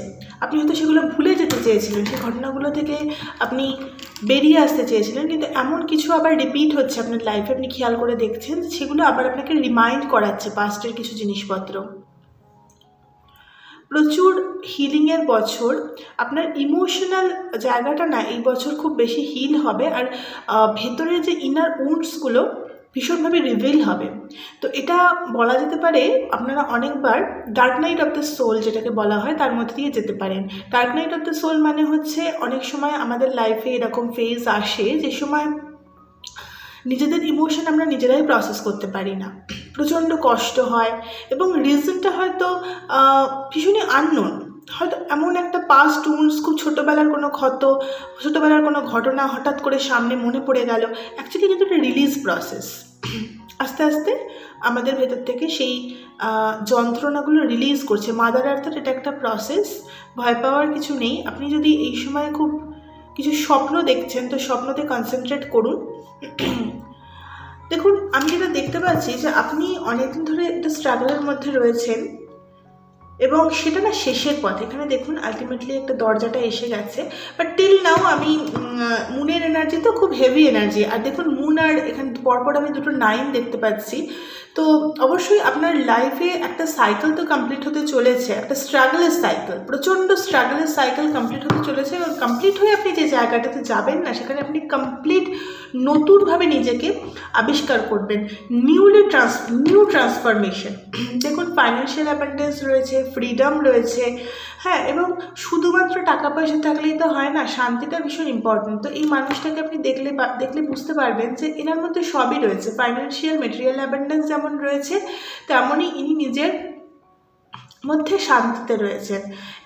আপনি হয়তো সেগুলো ভুলে যেতে চেয়েছিলেন, সেই ঘটনাগুলো থেকে আপনি বেরিয়ে আসতে চেয়েছিলেন, কিন্তু এমন কিছু আবার রিপিট হচ্ছে আপনার লাইফে, আপনি খেয়াল করে দেখছেন সেগুলো আবার আপনাকে রিমাইন্ড করাচ্ছে পাস্টের কিছু জিনিসপত্র। প্রচুর হিলিংয়ের বছর। আপনার ইমোশনাল জায়গাটা না এই বছর খুব বেশি হিল হবে, আর ভেতরের যে ইনার উন্ডসগুলো ভীষণভাবে রিভিল হবে। তো এটা বলা যেতে পারে আপনারা অনেকবার dark night of the soul যেটাকে বলা হয় তার মধ্যে দিয়ে যেতে পারেন। Dark night of the soul মানে হচ্ছে অনেক সময় আমাদের লাইফে এরকম ফেজ আসে যে সময় নিজেদের ইমোশন আমরা নিজেরাই প্রসেস করতে পারি না, প্রচণ্ড কষ্ট হয় এবং রিজনটা হয়তো ভীষণই আননোন। হয়তো এমন একটা পাস্ট উন্ডস, খুব ছোটোবেলার কোনো ক্ষত, ছোটোবেলার কোনো ঘটনা হঠাৎ করে সামনে মনে পড়ে গেল। অ্যাকচুয়ালি কিন্তু একটা রিলিজ প্রসেস। আস্তে আস্তে আমাদের ভেতর থেকে সেই যন্ত্রণাগুলো রিলিজ করছে মাদার আর্থের। এটা একটা প্রসেস, ভয় পাওয়ার কিছু নেই। আপনি যদি এই সময় খুব কিছু স্বপ্ন দেখছেন তো স্বপ্নতে কনসেন্ট্রেট করুন। দেখুন, আমি যেটা দেখতে পাচ্ছি যে আপনি অনেকদিন ধরে একটা স্ট্রাগলের মধ্যে রয়েছেন এবং সেটা না শেষের পথে। এখানে দেখুন আলটিমেটলি একটা দরজাটা এসে গেছে, বাট টিল নাও আমি মুনের এনার্জি তো খুব হেভি এনার্জি। আর দেখুন মুন আর এখানে পরপর আমি দুটো 9 দেখতে পাচ্ছি। তো অবশ্যই আপনার লাইফে একটা সাইকেল তো কমপ্লিট হতে চলেছে, একটা স্ট্রাগলের সাইকেল, প্রচণ্ড স্ট্রাগলের সাইকেল কমপ্লিট হতে চলেছে এবং কমপ্লিট হয়ে আপনি যে জায়গাটাতে যাবেন না সেখানে আপনি কমপ্লিট নতুনভাবে নিজেকে আবিষ্কার করবেন, নিউ ট্রান্সফরমেশন। দেখুন ফাইন্যান্সিয়াল অ্যাবান্ডেন্স রয়েছে, ফ্রিডম রয়েছে, হ্যাঁ, এবং শুধুমাত্র টাকা পয়সা থাকলেই তো হয় না, শান্তিটা ভীষণ ইম্পর্টেন্ট। তো এই মানুষটাকে আপনি দেখলে বুঝতে পারবেন যে এনার মধ্যে সবই রয়েছে। ফাইন্যান্সিয়াল মেটেরিয়াল অ্যাবান্ডেন্স যেমন রয়েছে তেমনই ইনি নিজের মধ্যে শান্তিতে রয়েছেন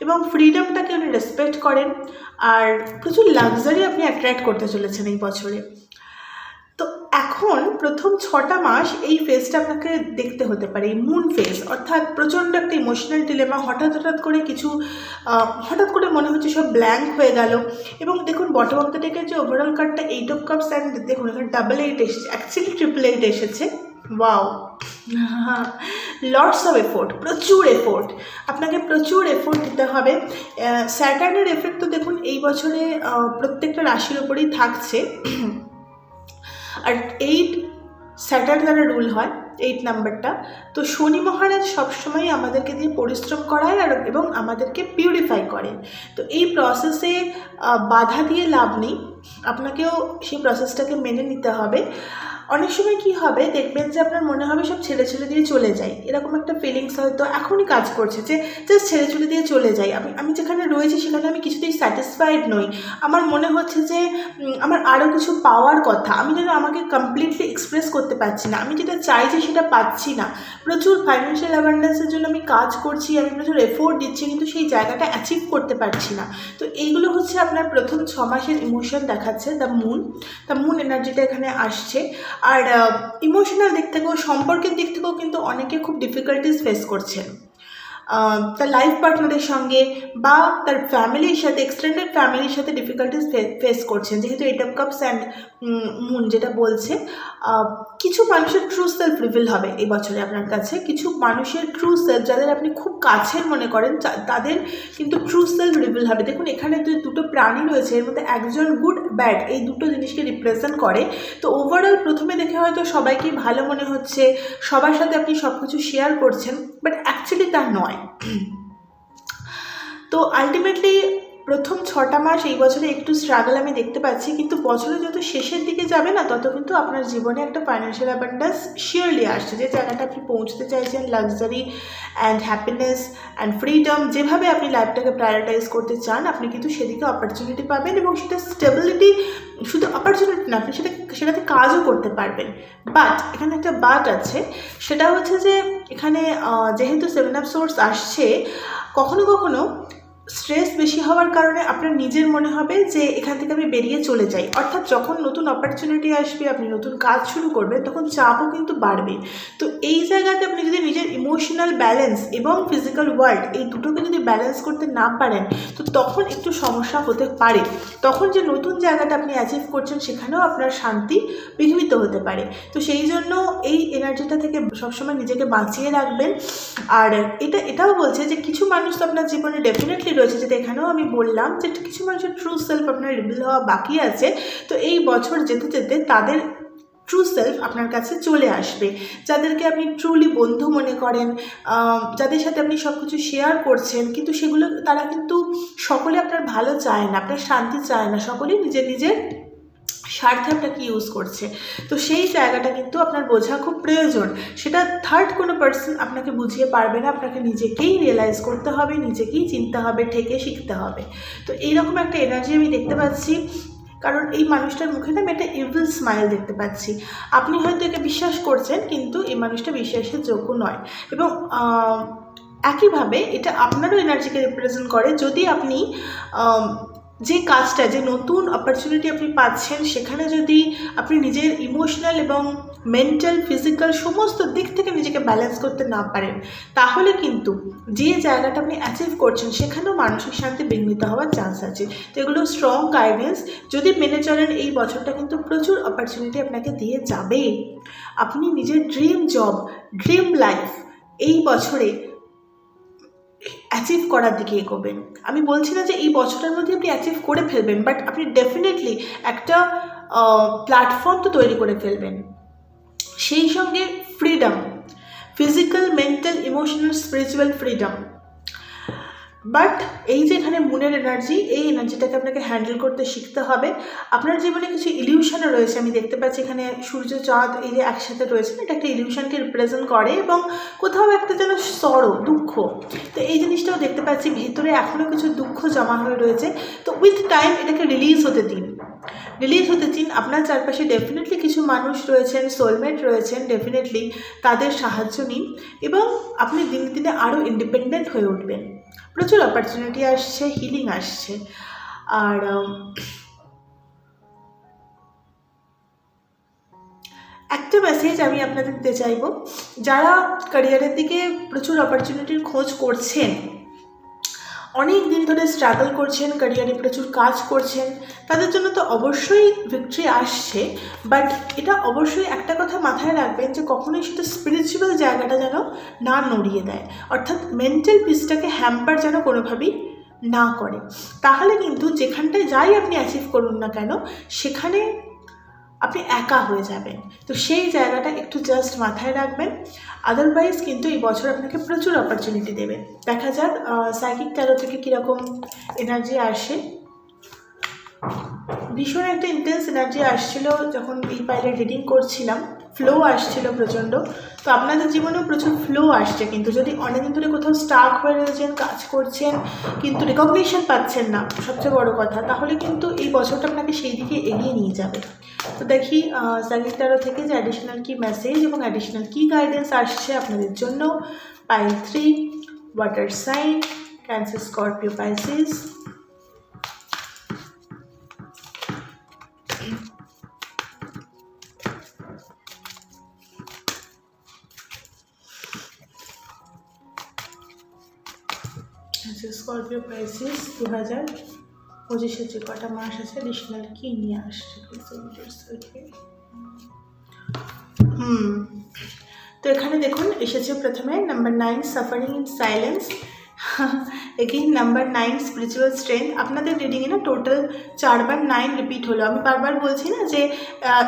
এবং ফ্রিডমটাকে উনি রেসপেক্ট করেন। আর প্রচুর লাক্সারি আপনি অ্যাট্রাক্ট করতে চলেছেন এই বছরে। তো এখন প্রথম 6টা মাস এই ফেজটা আপনাকে দেখতে হতে পারে, এই মুন ফেজ, অর্থাৎ প্রচণ্ড একটা ইমোশনাল ডিলেমা। হঠাৎ করে কিছু হঠাৎ করে মনে হচ্ছে সব ব্ল্যাঙ্ক হয়ে গেল। এবং দেখুন বটম অফ দ্য ডেকের যে ওভারঅল কার্ডটা 8 অফ কাপস, অ্যান্ড দেখুন এখানে 8 এসেছে, অ্যাকচুয়ালি 8 এসেছে। ওয়াও, লটস অফ এফোর্ট, প্রচুর এফোর্ট, আপনাকে প্রচুর এফোর্ট দিতে হবে। স্যাটার্নের এফেক্ট তো দেখুন এই বছরে প্রত্যেকটা রাশির ওপরেই থাকছে। আর 8 স্যাটার্ন দ্বারা রুল হয় 8 নাম্বারটা। তো শনি মহারাজ সবসময় আমাদেরকে দিয়ে পরিশ্রম করায় আর এবং আমাদেরকে পিউরিফাই করে। তো এই প্রসেসে বাধা দিয়ে লাভ নেই, আপনাকেও সেই প্রসেসটাকে মেনে নিতে হবে। অনেক সময় কি হবে দেখবেন যে আপনার মনে হবে সব ছেড়ে দিয়ে চলে যাই, এরকম একটা ফিলিংস হয়তো এখনই কাজ করছে যে জাস্ট ছেড়ে দিয়ে চলে যাই। আমি যেখানে রয়েছি সেখানে আমি কিছুতেই স্যাটিসফাইড নই। আমার মনে হচ্ছে যে আমার আরও কিছু পাওয়ার কথা, আমি যেন আমাকে কমপ্লিটলি এক্সপ্রেস করতে পারছি না, আমি যেটা চাইছি সেটা পাচ্ছি না। প্রচুর ফাইন্যান্সিয়াল অ্যাবান্ডেন্সের জন্য আমি কাজ করছি, আমি প্রচুর এফোর্ট দিচ্ছি, কিন্তু সেই জায়গাটা অ্যাচিভ করতে পারছি না। তো এইগুলো হচ্ছে আপনার প্রথম 6 মাসের ইমোশন দেখাচ্ছে দ্য মুন এনার্জিটা এখানে আসছে। আর ইমোশনাল দিক থেকেও, সম্পর্কের দিক থেকেও কিন্তু অনেকে খুব ডিফিকাল্টিস ফেস করছেন তার লাইফ পার্টনারের সঙ্গে বা তার ফ্যামিলির সাথে, এক্সটেন্ডেড ফ্যামিলির সাথে ডিফিকাল্টিস ফেস করছেন, যেহেতু 8 অফ কাপস অ্যান্ড মুন যেটা বলছে। কিছু মানুষের ট্রু সেলফ রিভিল হবে এই বছরে আপনার কাছে। কিছু মানুষের ট্রু সেলফ, যাদের আপনি খুব কাছের মনে করেন, তাদের কিন্তু ট্রু সেলফ রিভিল হবে। দেখুন এখানে দুটো প্রাণী রয়েছে, এর মধ্যে একজন গুড ব্যাড এই দুটো জিনিসকে রিপ্রেজেন্ট করে। তো ওভারঅল প্রথমে দেখে হয়তো সবাইকেই ভালো মনে হচ্ছে, সবার সাথে আপনি সব কিছু শেয়ার করছেন, বাট অ্যাকচুয়ালি তা নয়। তো আলটিমেটলি প্রথম 6টা মাস এই বছরে একটু স্ট্রাগল আমি দেখতে পাচ্ছি, কিন্তু বছরে যত শেষের দিকে যাবে না তত কিন্তু আপনার জীবনে একটা ফাইন্যান্সিয়াল অ্যাবান্ডেন্স শিওরলি আসছে। যে জায়গাটা আপনি পৌঁছতে চাইছেন, luxury and happiness and freedom, যেভাবে আপনি লাইফটাকে প্রায়োরিটাইজ করতে চান, আপনি কিন্তু সেদিকে অপরচুনিটি পাবেন এবং সেটা স্টেবিলিটি, শুধু অপরচুনিটি না, আপনি সেটাতে কাজও করতে পারবেন। বাট এখানে একটা বাট আছে, সেটা হচ্ছে যে এখানে যেহেতু 7 অফ সোর্স আসছে, কখনো কখনো স্ট্রেস বেশি হওয়ার কারণে আপনার নিজের মনে হবে যে এখান থেকে আমি বেরিয়ে চলে যাই। অর্থাৎ যখন নতুন অপরচুনিটি আসবে, আপনি নতুন কাজ শুরু করবেন, তখন চাপও কিন্তু বাড়বে। তো এই জায়গাতে আপনি যদি নিজের ইমোশনাল ব্যালেন্স এবং ফিজিক্যাল ওয়ার্ল্ড এই দুটোকে যদি ব্যালেন্স করতে না পারেন, তো তখন একটু সমস্যা হতে পারে। তখন যে নতুন জায়গাটা আপনি অ্যাচিভ করছেন সেখানেও আপনার শান্তি বিঘ্নিত হতে পারে। তো সেই জন্য এই এনার্জিটা থেকে সবসময় নিজেকে বাঁচিয়ে রাখবেন। আর এটাও বলছে যে কিছু মানুষ তো আপনার জীবনে ডেফিনেটলি রয়েছে, যেটা এখানেও আমি বললাম যে কিছু মানুষের ট্রু সেলফ আপনার রিভিল হওয়া বাকি আছে। তো এই বছর যেতে যেতে তাদের ট্রু সেলফ আপনার কাছে চলে আসবে, যাদেরকে আপনি ট্রুলি বন্ধু মনে করেন, যাদের সাথে আপনি সব কিছু শেয়ার করছেন, কিন্তু সেগুলো তারা কিন্তু সকলে আপনার ভালো চায় না, আপনার শান্তি চায় না, সকলেই নিজের নিজের স্বার্থে আপনাকে ইউজ করছে। তো সেই জায়গাটা কিন্তু আপনার বোঝা খুব প্রয়োজন। সেটা থার্ড কোনো পার্সন আপনাকে বুঝিয়ে পারবে না, আপনাকে নিজেকেই রিয়েলাইজ করতে হবে, নিজেকেই চিনতে হবে, ঠেকে শিখতে হবে। তো এইরকম একটা এনার্জি আমি দেখতে পাচ্ছি, কারণ এই মানুষটার মুখে না আমি একটা ইভিল স্মাইল দেখতে পাচ্ছি। আপনি হয়তো একে বিশ্বাস করছেন, কিন্তু এই মানুষটা বিশ্বাসের যোগ্য নয়। এবং একইভাবে এটা আপনারও এনার্জিকে রিপ্রেজেন্ট করে। যদি আপনি যে কাজটা, যে নতুন অপরচুনিটি আপনি পাচ্ছেন, সেখানে যদি আপনি নিজের ইমোশনাল এবং মেন্টাল, ফিজিক্যাল সমস্ত দিক থেকে নিজেকে ব্যালেন্স করতে না পারেন, তাহলে কিন্তু যে জায়গাটা আপনি অ্যাচিভ করছেন সেখানেও মানসিক শান্তি বিঘ্নিত হওয়ার চান্স আছে। তো এগুলো স্ট্রং গাইডেন্স যদি মেনে চলেন, এই বছরটা কিন্তু প্রচুর অপরচুনিটি আপনাকে দিয়ে যাবে। আপনি নিজের ড্রিম জব, ড্রিম লাইফ এই বছরে অ্যাচিভ করার দিকে এগোবেন। আমি বলছি না যে এই বছরের মধ্যে আপনি অ্যাচিভ করে ফেলবেন, বাট আপনি ডেফিনেটলি একটা প্ল্যাটফর্ম তো তৈরি করে ফেলবেন। সেই সঙ্গে freedom, physical, mental, emotional, spiritual freedom. But এই যে এখানে মুনের এনার্জি, এই এনার্জিটাকে আপনাকে হ্যান্ডেল করতে শিখতে হবে। আপনার জীবনে কিছু ইলিউশনও রয়েছে, আমি দেখতে পাচ্ছি এখানে সূর্য চাঁদ এই যে একসাথে রয়েছে, এটা একটা ইলিউশনকে রিপ্রেজেন্ট করে, এবং কোথাও একটা যেন সরো, দুঃখ। তো এই জিনিসটাও দেখতে পাচ্ছি, ভিতরে এখনও কিছু দুঃখ জমা হয়ে রয়েছে। তো উইথ টাইম এটাকে রিলিজ হতে দিন। আপনার চারপাশে ডেফিনেটলি কিছু মানুষ রয়েছেন, সোলমেট রয়েছেন, ডেফিনেটলি তাদের সাহায্য নিন, এবং আপনি দিনে দিনে আরও ইন্ডিপেন্ডেন্ট হয়ে উঠবেন। প্রচুর অপরচুনিটি আসছে, হিলিং আসছে। আর একটা মেসেজ আমি আপনাদের দিতে চাইব, যারা ক্যারিয়ারের দিকে প্রচুর অপরচুনিটির খোঁজ করছেন, অনেক দিন ধরে স্ট্রাগল করছেন, ক্যারিয়ারে প্রচুর কাজ করছেন, তাদের জন্য তো অবশ্যই ভিক্টরি আসছে। বাট এটা অবশ্যই একটা কথা মাথায় রাখবেন যে কখনোই সেটা স্পিরিচুয়াল জায়গাটা যেন না নড়িয়ে দেয়, অর্থাৎ মেন্টাল পিসটাকে হ্যাম্পার যেন কোনোভাবেই না করে। তাহলে কিন্তু যেখানটায় যাই আপনি অ্যাচিভ করুন না কেন, সেখানে আপনি একা হয়ে যাবেন। তো সেই জায়গাটা একটু জাস্ট মাথায় রাখবেন। আদারওয়াইজ কিন্তু এই বছর আপনাকে প্রচুর অপরচুনিটি দেবে। দেখা যাক সাইকিক ট্যারো থেকে কীরকম এনার্জি আসে। ভীষণ একটা ইন্টেন্স এনার্জি আসছিল যখন এই পাইলের রিডিং করছিলাম, ফ্লো আসছিল প্রচণ্ড। তো আপনাদের জীবনেও প্রচুর ফ্লো আসছে, কিন্তু যদি অনেকদিন ধরে কোথাও স্টাক হয়ে রয়েছেন, কাজ করছেন কিন্তু রেকগনিশন পাচ্ছেন না, সবচেয়ে বড় কথা, তাহলে কিন্তু এই বছরটা আপনাকে সেই দিকে এগিয়ে নিয়ে যাবে। তো দেখি সাইকিক ট্যারো থেকে যে অ্যাডিশনাল কি মেসেজ এবং অ্যাডিশনাল কি গাইডেন্স আসছে আপনাদের জন্য। Pile 3, water sign, Cancer, Scorpio, Pisces. Scorpio, Pisces 2025 যে কটা মাস আছে, অ্যাডিশনাল কি নিয়ে আসছে। তো এখানে দেখুন এসেছে প্রথমে number 9, suffering in silence. Again number 9, spiritual strength. আপনাদের রিডিংয়ে না টোটাল 4 বার 9 রিপিট হলো। আমি বারবার বলছি না যে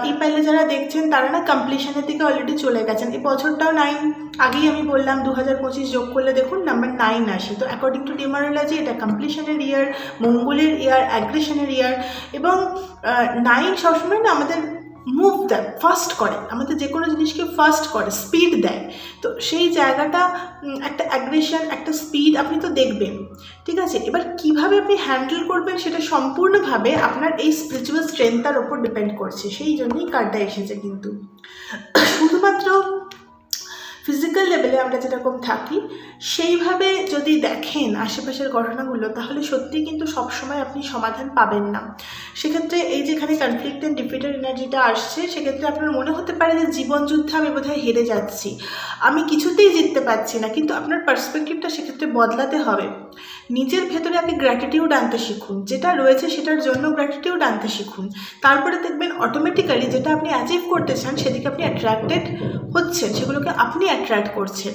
এই পাইলে যারা দেখছেন তারা না কমপ্লিশনের দিকে অলরেডি চলে গেছেন। এই বছরটাও 9, আগেই আমি বললাম 2025 যোগ করলে দেখুন নাম্বার 9 আসে। তো অ্যাকর্ডিং টু নিউমারোলজি এটা কমপ্লিশনের ইয়ার, মঙ্গলের ইয়ার, অ্যাগ্রেশনের ইয়ার। এবং 9 সবসময় না আমাদের মুভ দেয়, ফাস্ট করে, আমাদের যে কোনো জিনিসকে ফাস্ট করে, স্পিড দেয়। তো সেই জায়গাটা একটা অ্যাগ্রেশন, একটা স্পিড আপনি তো দেখবেন, ঠিক আছে। এবার কিভাবে আপনি হ্যান্ডেল করবেন সেটা সম্পূর্ণভাবে আপনার এই স্পিরিচুয়াল স্ট্রেংথটার ওপর ডিপেন্ড করছে। সেই জন্যই কার্ডটা এসেছে। কিন্তু শুধুমাত্র ফিজিক্যাল লেভেলে আমরা যেরকম থাকি সেইভাবে যদি দেখেন আশেপাশের ঘটনাগুলো, তাহলে সত্যি কিন্তু সবসময় আপনি সমাধান পাবেন না। সেক্ষেত্রে এই যেখানে কনফ্লিক্ট অ্যান্ড ডিফিটের এনার্জিটা আসছে, সেক্ষেত্রে আপনার মনে হতে পারে যে জীবন যুদ্ধে আমি বোধহয় হেরে যাচ্ছি, আমি কিছুতেই জিততে পারছি না। কিন্তু আপনার পার্সপেক্টিভটা সেক্ষেত্রে বদলাতে হবে। নিজের ভেতরে আপনি গ্র্যাটিটিউড আনতে শিখুন, যেটা রয়েছে সেটার জন্য গ্র্যাটিটিউড আনতে শিখুন। তারপরে দেখবেন অটোমেটিক্যালি যেটা আপনি অ্যাচিভ করতে চান সেদিকে আপনি অ্যাট্রাক্টেড হচ্ছেন, সেগুলোকে আপনি অ্যাট্রাক্ট করছেন।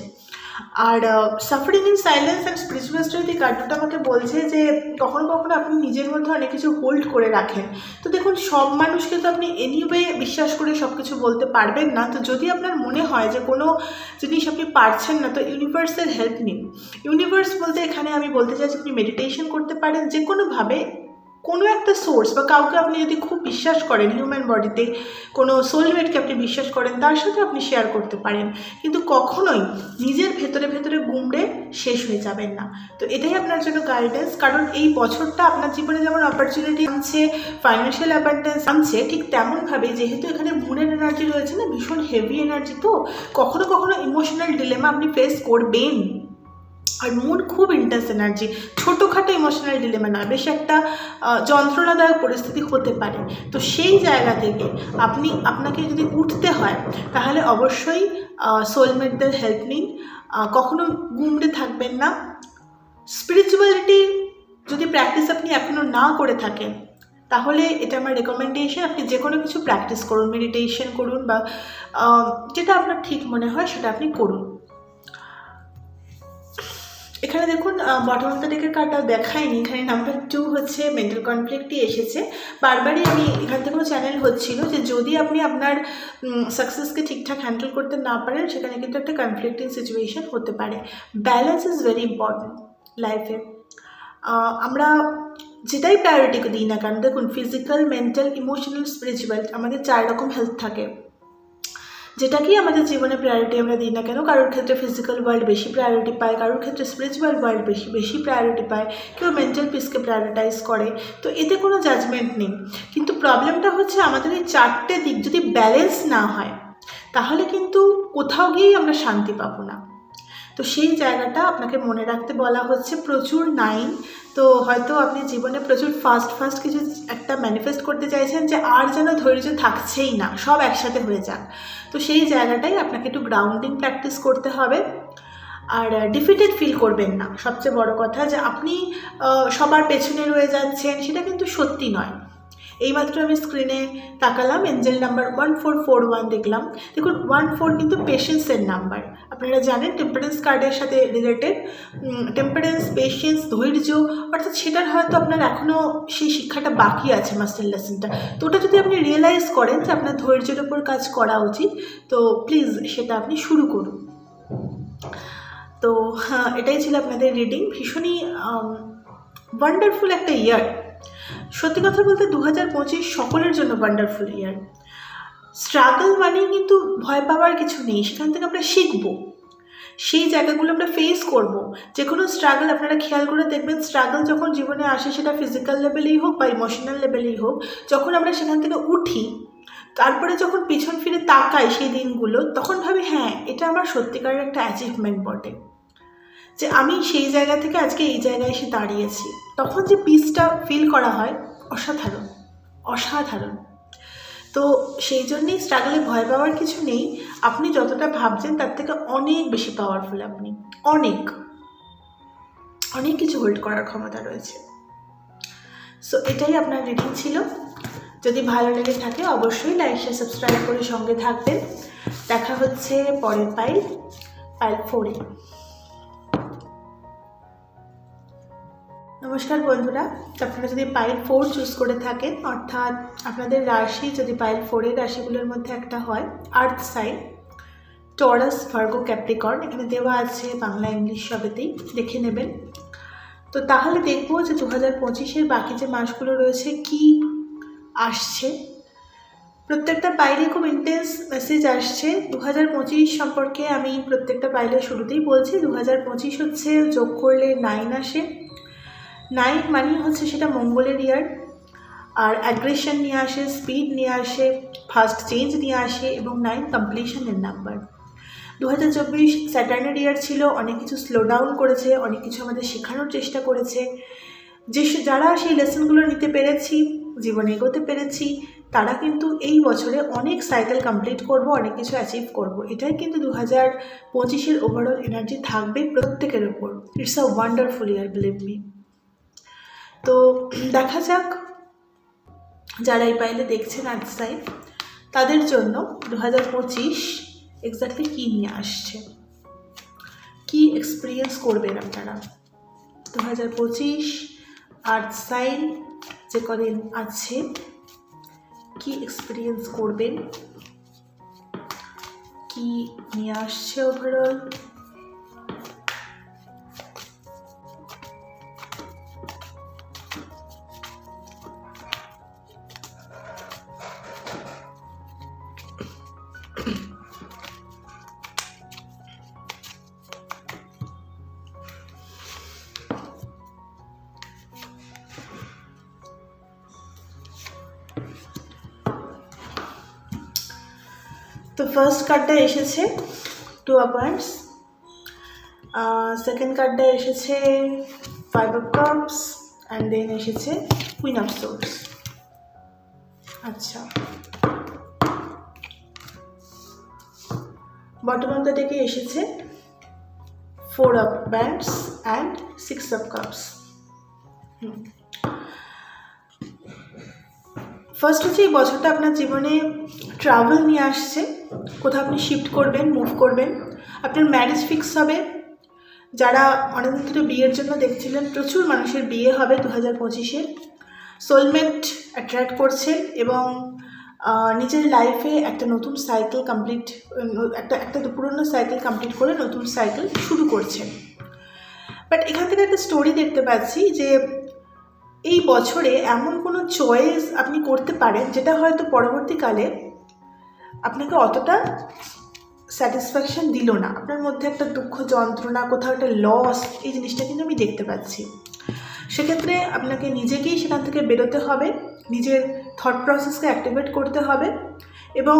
Are suffering in silence and spiritual story কার্ডটা আমাকে বলছে যে কখনো কখনো আপনি নিজের মধ্যে অনেক কিছু হোল্ড করে রাখেন। তো দেখুন, সব মানুষকে তো আপনি এনিওয়ে বিশ্বাস করে সব কিছু বলতে পারবেন না। তো যদি আপনার মনে হয় যে কোনো জিনিস আপনি পারছেন না, তো ইউনিভার্সের হেল্প নিন। ইউনিভার্স বলতে এখানে আমি বলতে চাইছি আপনি মেডিটেশন করতে পারেন, যে কোনোভাবে কোনো একটা সোর্স বা কাউকে আপনি যদি খুব বিশ্বাস করেন, হিউম্যান বডিতে কোনো সোলমেটকে আপনি বিশ্বাস করেন, তার সাথে আপনি শেয়ার করতে পারেন। কিন্তু কখনোই নিজের ভেতরে ভেতরে গুমড়ে শেষ হয়ে যাবেন না। তো এটাই আপনার জন্য গাইডেন্স। কারণ এই বছরটা আপনার জীবনে যেমন অপরচুনিটি আনছে, ফাইন্যান্সিয়াল অ্যাবান্ডেন্স আনছে, ঠিক তেমনভাবে যেহেতু এখানে মুনের এনার্জি রয়েছে না, ভীষণ হেভি এনার্জি, তো কখনো কখনো ইমোশনাল ডিলেমা আপনি ফেস করবেন। আর মুন খুব ইন্টেন্স এনার্জি, ছোটোখাটো ইমোশনাল ডিলেমা নয়, বেশ একটা যন্ত্রণাদায়ক পরিস্থিতি হতে পারে। তো সেই জায়গা থেকে আপনাকে যদি উঠতে হয়, তাহলে অবশ্যই সোলমেটদের হেল্প নিন। কখনো গুমড়ে থাকবেন না। স্পিরিচুয়ালিটি যদি প্র্যাকটিস আপনি এখনও না করে থাকেন, তাহলে এটা আমার রেকমেন্ডেশন, আপনি যে কোনো কিছু প্র্যাকটিস করুন, মেডিটেশন করুন, বা যেটা আপনার ঠিক মনে হয় সেটা আপনি করুন। এখানে দেখুন, বটম অফ দ্য ডেকের কার্ডটা দেখায়নি, এখানে নাম্বার 2 হচ্ছে মেন্টাল কনফ্লিক্টই এসেছে। বারবারই আমি এখান থেকেও চ্যানেল হচ্ছিল যে যদি আপনি আপনার সাকসেসকে ঠিকঠাক হ্যান্ডেল করতে না পারেন, সেখানে কিন্তু একটা কনফ্লিক্টিং সিচুয়েশন হতে পারে। ব্যালেন্স ইজ ভেরি ইম্পর্টেন্ট লাইফে। আমরা যেটাই প্রায়োরিটি দিই না কেন, দেখুন ফিজিক্যাল, মেন্টাল, ইমোশনাল, স্পিরিচুয়াল, আমাদের 4 রকম হেলথ থাকে। যেটাকেই আমাদের জীবনে প্রায়োরিটি আমরা দিই না কেন, কারোর ক্ষেত্রে ফিজিক্যাল ওয়ার্ল্ড বেশি প্রায়োরিটি পায়, কারোর ক্ষেত্রে স্পিরিচুয়াল ওয়ার্ল্ড বেশি প্রায়োরিটি পায়, কেউ মেন্টাল পিসকে প্রায়োরিটাইজ করে। তো এতে কোনো জাজমেন্ট নেই। কিন্তু প্রবলেমটা হচ্ছে আমাদের এই 4টে দিক যদি ব্যালেন্স না হয়, তাহলে কিন্তু কোথাও গিয়েই আমরা শান্তি পাবো না। তো সেই জায়গাটা আপনাকে মনে রাখতে বলা হচ্ছে। প্রচুর 9, তো হয়তো আপনি জীবনে প্রচুর ফাস্ট কিছু একটা ম্যানিফেস্ট করতে চাইছেন যে আর যেন ধৈর্য থাকছেই না, সব একসাথে হয়ে যাক। তো সেই জায়গাটাই আপনাকে একটু গ্রাউন্ডিং প্র্যাকটিস করতে হবে। আর ডিফিটেড ফিল করবেন না। সবচেয়ে বড় কথা যে আপনি সবার পেছনে রয়ে যাচ্ছেন, সেটা কিন্তু সত্যি নয়। এইমাত্র আমি স্ক্রিনে তাকালাম, এঞ্জেল নাম্বার 1441 দেখলাম। দেখুন 14 কিন্তু পেশেন্সের নাম্বার। আপনারা জানেন টেম্পারেন্স কার্ডের সাথে রিলেটেড। টেম্পারেন্স, পেশেন্স, ধৈর্য, অর্থাৎ সেটার হয়তো আপনার এখনও সেই শিক্ষাটা বাকি আছে, মাস্টার লেসনটা। তো ওটা যদি আপনি রিয়েলাইজ করেন যে আপনার ধৈর্যের ওপর কাজ করা উচিত, তো প্লিজ সেটা আপনি শুরু করুন। তো এটাই ছিল আপনাদের রিডিং। ভীষণই ওয়ান্ডারফুল একটা ইয়ার। সত্যি কথা বলতে 2025 সকলের জন্য ওয়ান্ডারফুল ইয়ার। স্ট্রাগল মানেই কিন্তু ভয় পাওয়ার কিছু নেই, সেখান থেকে আমরা শিখব, সেই জায়গাগুলো আমরা ফেস করব। যে কোনো স্ট্রাগল আপনারা খেয়াল করে দেখবেন, স্ট্রাগল যখন জীবনে আসে, সেটা ফিজিক্যাল লেভেলেই হোক বা ইমোশনাল লেভেলেই হোক, যখন আমরা সেখান থেকে উঠি, তারপরে যখন পিছন ফিরে তাকাই সেই দিনগুলো, তখন ভাবি হ্যাঁ, এটা আমার সত্যিকারের একটা অ্যাচিভমেন্ট বটে, যে আমি সেই জায়গা থেকে আজকে এই জায়গায় এসে দাঁড়িয়েছি। তখন যে পিসটা ফিল করা হয়, অসাধারণ। তো সেই জন্যেই স্ট্রাগলে ভয় পাওয়ার কিছু নেই। আপনি যতটা ভাবছেন তার থেকে অনেক বেশি পাওয়ারফুল। আপনি অনেক কিছু হোল্ড করার ক্ষমতা রয়েছে। সো এটাই আপনার রিডিং ছিল। যদি ভালো লেগে থাকে অবশ্যই লাইক, শেয়ার, সাবস্ক্রাইব করে সঙ্গে থাকবেন। দেখা হচ্ছে পরের পাইল 4-এ। নমস্কার বন্ধুরা, আপনারা যদি পাইল 4 চুজ করে থাকেন, অর্থাৎ আপনাদের রাশি যদি পাইল 4-এর রাশিগুলোর মধ্যে একটা হয়, earth sign, Taurus, Virgo, Capricorn, এখানে দেওয়া আছে বাংলা ইংলিশ সবেতেই, দেখে নেবেন। তো তাহলে দেখবো যে 2025-এর বাকি যে মাসগুলো রয়েছে কি আসছে। প্রত্যেকটা পাইলে খুব ইন্টেন্স মেসেজ আসছে 2025 সম্পর্কে। আমি প্রত্যেকটা পাইলের শুরুতেই বলছি 2025 হচ্ছে যোগ করলে 9 আসে। 9 মানেই হচ্ছে সেটা মঙ্গলের ইয়ার, আর অ্যাগ্রেশন নিয়ে আসে, স্পিড নিয়ে আসে, ফাস্ট চেঞ্জ নিয়ে আসে, এবং 9 কমপ্লিশনের নাম্বার। 2024 স্যাটার্নের ইয়ার ছিল, অনেক কিছু স্লো ডাউন করেছে, অনেক কিছু আমাদের শেখানোর চেষ্টা করেছে। যারা সেই লেসনগুলো নিতে পেরেছি, জীবনে এগোতে পেরেছি, তারা কিন্তু এই বছরে অনেক সাইকেল কমপ্লিট করব, অনেক কিছু অ্যাচিভ করব। এটাই কিন্তু 2025-এর ওভারঅল এনার্জি থাকবে প্রত্যেকের ওপর। It's a wonderful year, believe me. তো দেখা যাক যারা এই পাইলে দেখছেন আজ সাইন, তাদের জন্য 2025 এক্স্যাক্টলি কী নিয়ে আসছে, কি এক্সপিরিয়েন্স করবেন আপনারা। 2025 আর্থ সাইন যে কদিন আছে, কি এক্সপিরিয়েন্স করবেন, কি নিয়ে আসছে ওভারঅল। তো ফার্স্ট কার্ডটা এসেছে 2 অফ ওয়ান্ডস, সেকেন্ড কার্ডটা এসেছে 5 অফ কাপস, অ্যান্ড দেন এসেছে কুইন অফ সোর্ডস। আচ্ছা, বটম অফ দ্য ডেকে এসেছে 4 of bands and 6 of cups. First হচ্ছে এই বছরটা আপনার জীবনে ট্রাভেল নিয়ে আসছে, কোথাও আপনি শিফট করবেন, মুভ করবেন, আপনার ম্যারেজ ফিক্স হবে। যারা অনেকদিন ধরে বিয়ের জন্য দেখছিলেন, প্রচুর মানুষের বিয়ে হবে 2025-এ। সোলমেট অ্যাট্রাক্ট করছেন এবং নিজের লাইফে একটা নতুন সাইকেল কমপ্লিট, একটা পুরনো সাইকেল কমপ্লিট করে নতুন সাইকেল শুরু করছেন। বাট এখান থেকে একটা স্টোরি দেখতে পাচ্ছি যে এই বছরে এমন কোনো চয়েস আপনি করতে পারেন যেটা হয়তো পরবর্তীকালে আপনাকে অতটা স্যাটিসফ্যাকশন দিল না, আপনার মধ্যে একটা দুঃখ যন্ত্রণা, কোথাও একটা লস, এই জিনিসটা কিন্তু আমি দেখতে পাচ্ছি। সেক্ষেত্রে আপনাকে নিজেকেই সেখান থেকে বেরোতে হবে, নিজের থট প্রসেসকে অ্যাক্টিভেট করতে হবে এবং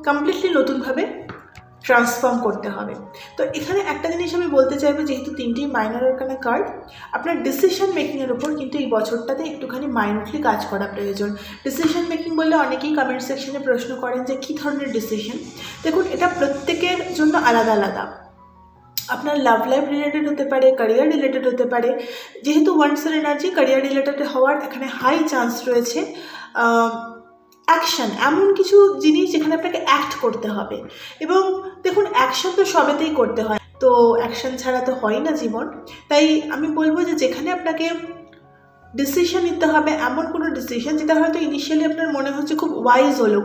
কমপ্লিটলি নতুনভাবে ট্রান্সফর্ম করতে হবে। তো এখানে একটা জিনিস আমি বলতে চাইবো, যেহেতু 3টি মাইনর আরকানা কার্ড, আপনার ডিসিশন মেকিংয়ের উপর কিন্তু এই বছরটাতে একটুখানি মাইন্ডলি কাজ করা প্রয়োজন। ডিসিশন মেকিং বললে অনেকেই কমেন্ট সেকশনে প্রশ্ন করেন যে কী ধরনের ডিসিশন। দেখুন, এটা প্রত্যেকের জন্য আলাদা আলাদা। আপনার লাভ লাইফ রিলেটেড হতে পারে, ক্যারিয়ার রিলেটেড হতে পারে। যেহেতু ওয়ান্ডসের এনার্জি, ক্যারিয়ার রিলেটেড হওয়ার এখানে হাই চান্স রয়েছে। অ্যাকশন, এমন কিছু জিনিস যেখানে আপনাকে অ্যাক্ট করতে হবে। এবং দেখুন, অ্যাকশন তো সবেতেই করতে হয়, তো অ্যাকশন ছাড়া তো হয় না জীবন। তাই আমি বলবো যে যেখানে আপনাকে ডিসিশন নিতে হবে, এমন কোনো ডিসিশন যেটা হয়তো ইনিশিয়ালি আপনার মনে হচ্ছে খুব ওয়াইজ হলো,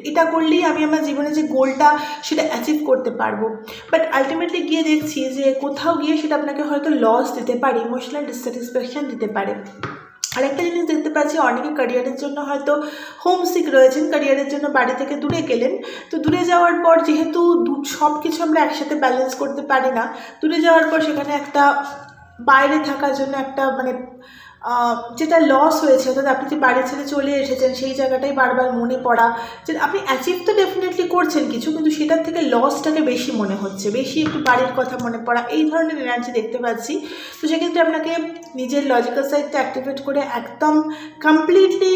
এটা করলেই আমি আমার জীবনে যে গোলটা সেটা অ্যাচিভ করতে পারবো, বাট আলটিমেটলি গিয়ে দেখছি যে কোথাও গিয়ে সেটা আপনাকে হয়তো লস দিতে পারে, ইমোশনাল ডিসস্যাটিসফ্যাকশন দিতে পারে। আরেকটা জিনিস দেখতে পাচ্ছি, অনেকে ক্যারিয়ারের জন্য হয়তো হোমসিক রয়েছেন, ক্যারিয়ারের জন্য বাড়ি থেকে দূরে গেলেন। তো দূরে যাওয়ার পর যেহেতু সব কিছু আমরা একসাথে ব্যালেন্স করতে পারি না, দূরে যাওয়ার পর সেখানে একটা বাইরে থাকার জন্য একটা যেটা লস হয়েছে, অর্থাৎ আপনি যে বাড়ি ছেড়ে চলে এসেছেন সেই জায়গাটাই বারবার মনে পড়া, যে আপনি অ্যাচিভ তো ডেফিনেটলি করছেন কিছু, কিন্তু সেটার থেকে লসটাকে বেশি মনে হচ্ছে, বেশি একটু বাড়ির কথা মনে পড়া, এই ধরনের এনার্জি দেখতে পাচ্ছি। তো সেক্ষেত্রে আপনাকে নিজের লজিক্যাল সাইডটা অ্যাক্টিভেট করে একদম কমপ্লিটলি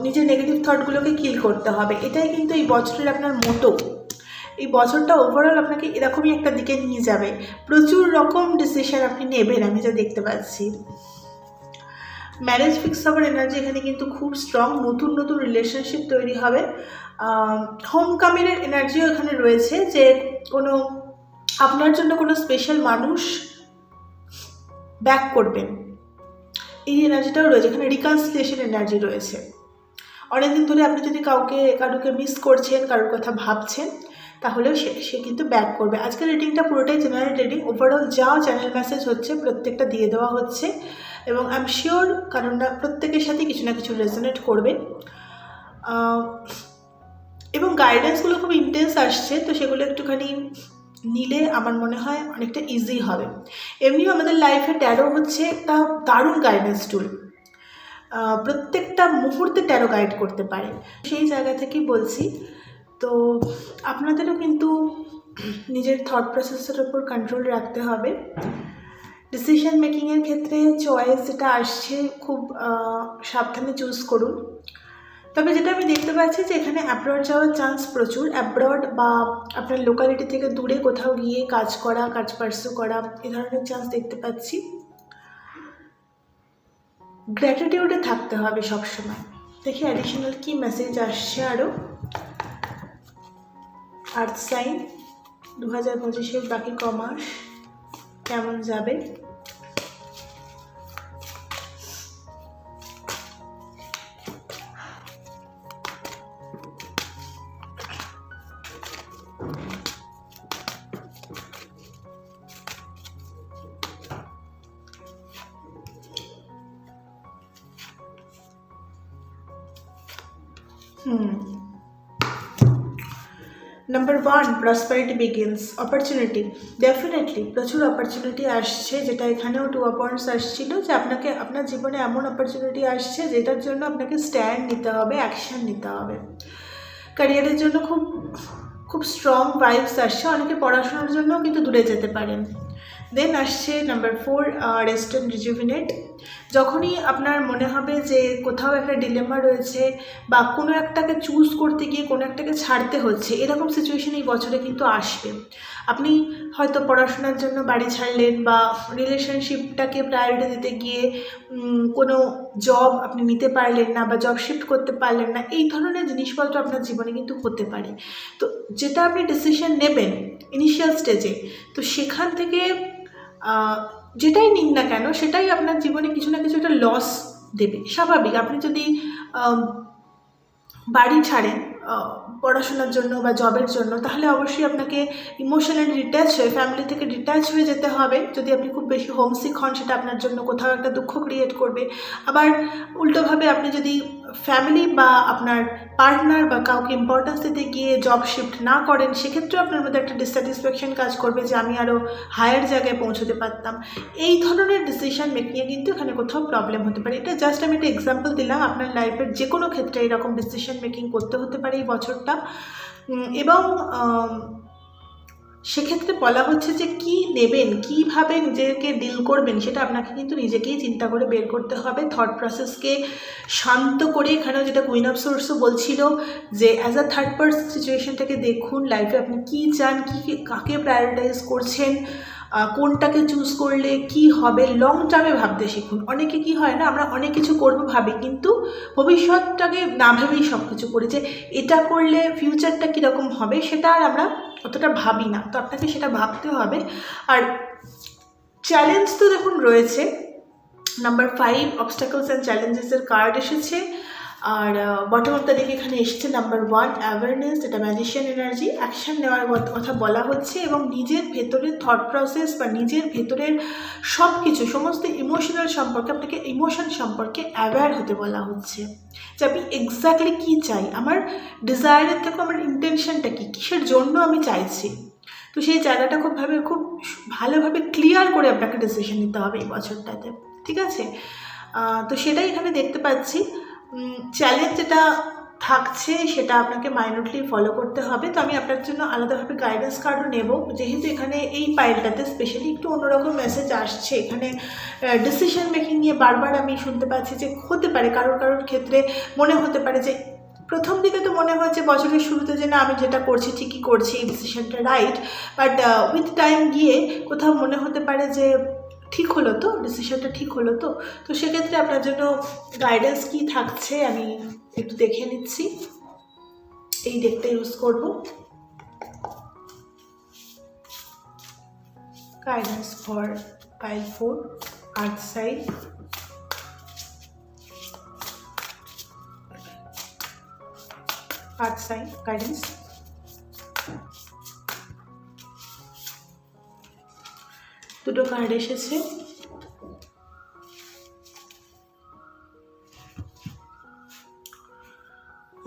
নিজের নেগেটিভ থটগুলোকে কিল করতে হবে। এটাই কিন্তু এই বছরের আপনার মোটো। এই বছরটা ওভারঅল আপনাকে এরকমই একটা দিকে নিয়ে যাবে, প্রচুর রকম ডিসিশন আপনি নেবেন, আমি যা দেখতে পাচ্ছি। ম্যারেজ ফিক্স হওয়ার এনার্জি এখানে কিন্তু খুব স্ট্রং, নতুন নতুন রিলেশনশিপ তৈরি হবে। হোম কামিংয়ের এনার্জিও এখানে রয়েছে, যে কোনো আপনার জন্য কোনো স্পেশাল মানুষ ব্যাক করবেন, এই এনার্জিটাও রয়েছে। এখানে রিকনসিলিয়েশন এনার্জি রয়েছে। অনেকদিন ধরে আপনি যদি কারোকে মিস করছেন, কারোর কথা ভাবছেন, তাহলেও সে কিন্তু ব্যাক করবে। আজকের রিডিংটা পুরোটাই জেনারেল রিডিং, ওভারঅল যা চ্যানেল মেসেজ হচ্ছে প্রত্যেকটা দিয়ে দেওয়া হচ্ছে এবং আই এম শিওর কারণ প্রত্যেকের সাথে কিছু না কিছু রেজোনেট করবে এবং গাইডেন্সগুলো খুব ইন্টেন্স আসছে, তো সেগুলো একটুখানি নিলে আমার মনে হয় অনেকটা ইজি হবে। এমনিও আমাদের লাইফে ট্যারো হচ্ছে একটা দারুণ গাইডেন্স টুল, প্রত্যেকটা মুহূর্তে ট্যারো গাইড করতে পারে, সেই জায়গা থেকেই বলছি। তো আপনাদেরও কিন্তু নিজের থট প্রসেসের ওপর কন্ট্রোল রাখতে হবে। ডিসিশন মেকিংয়ের ক্ষেত্রে চয়েস যেটা আসছে খুব সাবধানে চুজ করুন। তবে যেটা আমি দেখতে পাচ্ছি যে এখানে অ্যাব্রড যাওয়ার চান্স প্রচুর, অ্যাব্রড বা আপনার লোকালিটি থেকে দূরে কোথাও গিয়ে কাজ করা, কাজ পার্সু করা, এ ধরনের চান্স দেখতে পাচ্ছি। গ্র্যাটিটিউডে থাকতে হবে সবসময়। দেখি অ্যাডিশনাল কি মেসেজ আসছে আরও। আর্থ সাইন 2025-এর বাকি কমাস কেমন যাবে? Number 1, prosperity begins. Opportunity, definitely প্রচুর অপরচুনিটি আসছে, যেটা এখানেও 2 পয়েন্টস আসছিল যে আপনার জীবনে এমন অপরচুনিটি আসছে যেটার জন্য আপনাকে স্ট্যান্ড নিতে হবে, অ্যাকশান নিতে হবে। ক্যারিয়ারের জন্য খুব খুব স্ট্রং ভাইবস আসছে, অনেকে পড়াশোনার জন্য কিন্তু দূরে যেতে পারেন। দেন আসছে নাম্বার 4, রেস্ট অ্যান্ড রিজুভিনেট। যখনই আপনার মনে হবে যে কোথাও একটা ডিলেমা রয়েছে বা কোনো একটাকে চুজ করতে গিয়ে কোনো একটাকে ছাড়তে হচ্ছে, এরকম সিচুয়েশন এই বছরে কিন্তু আসবে। আপনি হয়তো পড়াশোনার জন্য বাড়ি ছাড়লেন বা রিলেশনশিপটাকে প্রায়োরিটি দিতে গিয়ে কোনো জব আপনি নিতে পারলেন না বা জব শিফট করতে পারলেন না, এই ধরনের জিনিসপত্র আপনার জীবনে কিন্তু হতে পারে। তো যেটা আপনি ডিসিশন নেবেন ইনিশিয়াল স্টেজে, তো সেখান থেকে যেটাই নিন না কেন সেটাই আপনার জীবনে কিছু না কিছু একটা লস দেবে, স্বাভাবিক। আপনি যদি বাড়ি ছাড়েন পড়াশোনার জন্য বা জবের জন্য, তাহলে অবশ্যই আপনাকে ইমোশনালি ডিট্যাচ হয়ে ফ্যামিলি থেকে ডিট্যাচ হয়ে যেতে হবে। যদি আপনি খুব বেশি হোমসিক হন, সেটা আপনার জন্য কোথাও একটা দুঃখ ক্রিয়েট করবে। আবার উল্টোভাবে আপনি যদি ফ্যামিলি বা আপনার পার্টনার বা কাউকে ইম্পর্টেন্স দিতে গিয়ে জব শিফট না করেন, সেক্ষেত্রেও আপনার মধ্যে একটা ডিসস্যাটিসফ্যাকশন কাজ করবে যে আমি আরও হায়ার জায়গায় পৌঁছতে পারতাম। এই ধরনের ডিসিশন মেকিংয়ে কিন্তু এখানে কোথাও প্রবলেম হতে পারে। এটা জাস্ট আমি একটা এক্সাম্পল দিলাম, আপনার লাইফের যে কোনো ক্ষেত্রে এরকম ডিসিশন মেকিং করতে হতে পারে এই বছরটা। এবং সেক্ষেত্রে বলা হচ্ছে যে কি নেবেন, কিভাবে নিজেকে ডিল করবেন, সেটা আপনাকে কিন্তু নিজেকেই চিন্তা করে বের করতে হবে। থট প্রসেসকে শান্ত করে, এখানেও যেটা কুইন অফ সোর্সও বলছিল যে অ্যাজ আ থার্ড পার্সন সিচুয়েশনটাকে দেখুন, লাইফে আপনি কী চান, কাকে প্রায়োরিটাইজ করছেন, কোনটাকে চুজ করলে কি হবে, লং টার্মে ভাবতে শিখুন। অনেকে কি হয় না, আমরা অনেক কিছু করবো ভাবি, কিন্তু ভবিষ্যৎটাকে না ভেবেই সব কিছু করি, যে এটা করলে ফিউচারটা কীরকম হবে সেটা আর আমরা অতটা ভাবি না। তো আপনাকে সেটা ভাবতে হবে। আর চ্যালেঞ্জ তো দেখুন রয়েছে, নাম্বার 5, অবস্টাকলস অ্যান্ড চ্যালেঞ্জেসের কার্ড এসেছে। আর বটম অফ দ্য ডেক এখানে এসেছে নাম্বার 1, অ্যাওয়ারনেস, যেটা ম্যাজিশিয়ান এনার্জি। অ্যাকশান নেওয়ার কথা বলা হচ্ছে এবং নিজের ভেতরের থট প্রসেস বা নিজের ভেতরের সব কিছু, সমস্ত ইমোশনাল সম্পর্কে, আপনাকে ইমোশন সম্পর্কে অ্যাওয়্যার হতে বলা হচ্ছে যে আমি এক্স্যাক্টলি কী চাই, আমার ডিজায়ারের থেকে আমার ইন্টেনশনটা কী, কিসের জন্য আমি চাইছি। তো সেই জায়গাটা খুব ভালোভাবে ক্লিয়ার করে আপনাকে ডিসিশন নিতে হবে এই বছরটাতে, ঠিক আছে? তো সেটাই এখানে দেখতে পাচ্ছি। চ্যালেঞ্জ যেটা থাকছে সেটা আপনাকে মাইনরলি ফলো করতে হবে। তো আমি আপনার জন্য আলাদাভাবে গাইডেন্স কার্ডও নেব, যেহেতু এখানে এই পাইলটাতে স্পেশালি একটু অন্যরকম মেসেজ আসছে। এখানে ডিসিশন মেকিং নিয়ে বারবার আমি শুনতে পাচ্ছি যে হতে পারে কারোর ক্ষেত্রে মনে হতে পারে যে প্রথম দিকে তো মনে হচ্ছে বছরের শুরুতে যে না আমি যেটা করছি ঠিকই করছি, এই ডিসিশনটা রাইট, বাট উইথ টাইম গিয়ে কোথাও মনে হতে পারে যে ঠিক হলো তো, ডিসিশনটা ঠিক হলো তো। তো সেক্ষেত্রে আপনার জন্য গাইডেন্স কি থাকছে আমি একটু দেখে নিচ্ছি। এই ডেকটা ইউজ করব। Guidance for pile 4, earth sign. Earth sign guidance. দুটো কার্ড এসেছে।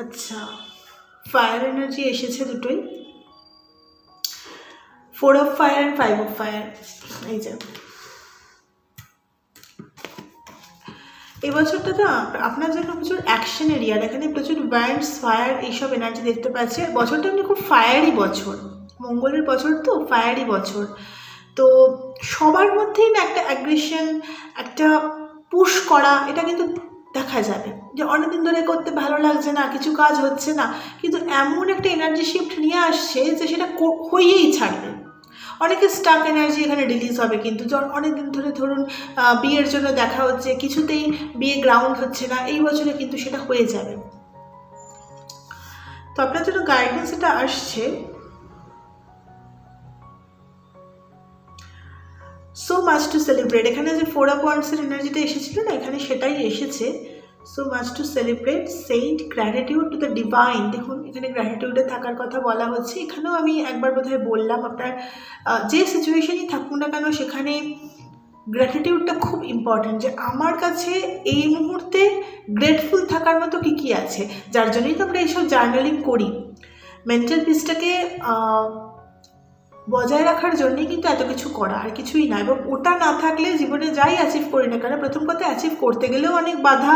আচ্ছা, ফায়ার এনার্জি এসেছে দুটোই, 4 of fire and 5 of fire. এই যে এই বছরটা তো আপনার জন্য প্রচুর অ্যাকশন এরিয়ার, এখানে প্রচুর ব্যান্ডস, ফায়ার, এইসব এনার্জি দেখতে পাচ্ছি। বছরটা এমনি খুব ফায়ারি বছর, মঙ্গলের বছর তো, ফায়ারি বছর, তো সবার মধ্যেই না একটা অ্যাগ্রেশন, একটা পুশ করা, এটা কিন্তু দেখা যাবে যে অনেকদিন ধরে করতে ভালো লাগছে না, কিছু কাজ হচ্ছে না, কিন্তু এমন একটা এনার্জি শিফট নিয়ে আসছে যে সেটা হয়েই ছাড়বে। অনেকে স্টাক এনার্জি এখানে রিলিজ হবে, কিন্তু অনেকদিন ধরে ধরুন বিয়ের জন্য দেখা হচ্ছে, কিছুতেই বিয়ে গ্রাউন্ড হচ্ছে না, এই বছরে কিন্তু সেটা হয়ে যাবে। তো আপনার জন্য গাইডেন্স এটা আসছে, সো মাচ টু সেলিব্রেট। এখানে যে 4 অফ ওয়ান্ডসের এনার্জিটা এসেছিল না, এখানে সেটাই এসেছে, so much to celebrate, Saint, gratitude to the divine. দেখুন এখানে গ্র্যাটিটিউডে থাকার কথা বলা হচ্ছে, এখানেও আমি একবার বোধহয় বললাম, আপনার যে সিচুয়েশনই থাকুন না কেন সেখানে গ্র্যাটিটিউডটা খুব ইম্পর্ট্যান্ট, যে আমার কাছে এই মুহূর্তে গ্রেটফুল থাকার মতো কী কী আছে, যার জন্যই তো আমরা এইসব জার্নালিং করি, মেন্টাল পিসটাকে বজায় রাখার জন্যই কিন্তু এত কিছু করা, আর কিছুই না। এবং ওটা না থাকলে জীবনে যাই অ্যাচিভ করি না কেন, প্রথম কথা অ্যাচিভ করতে গেলেও অনেক বাধা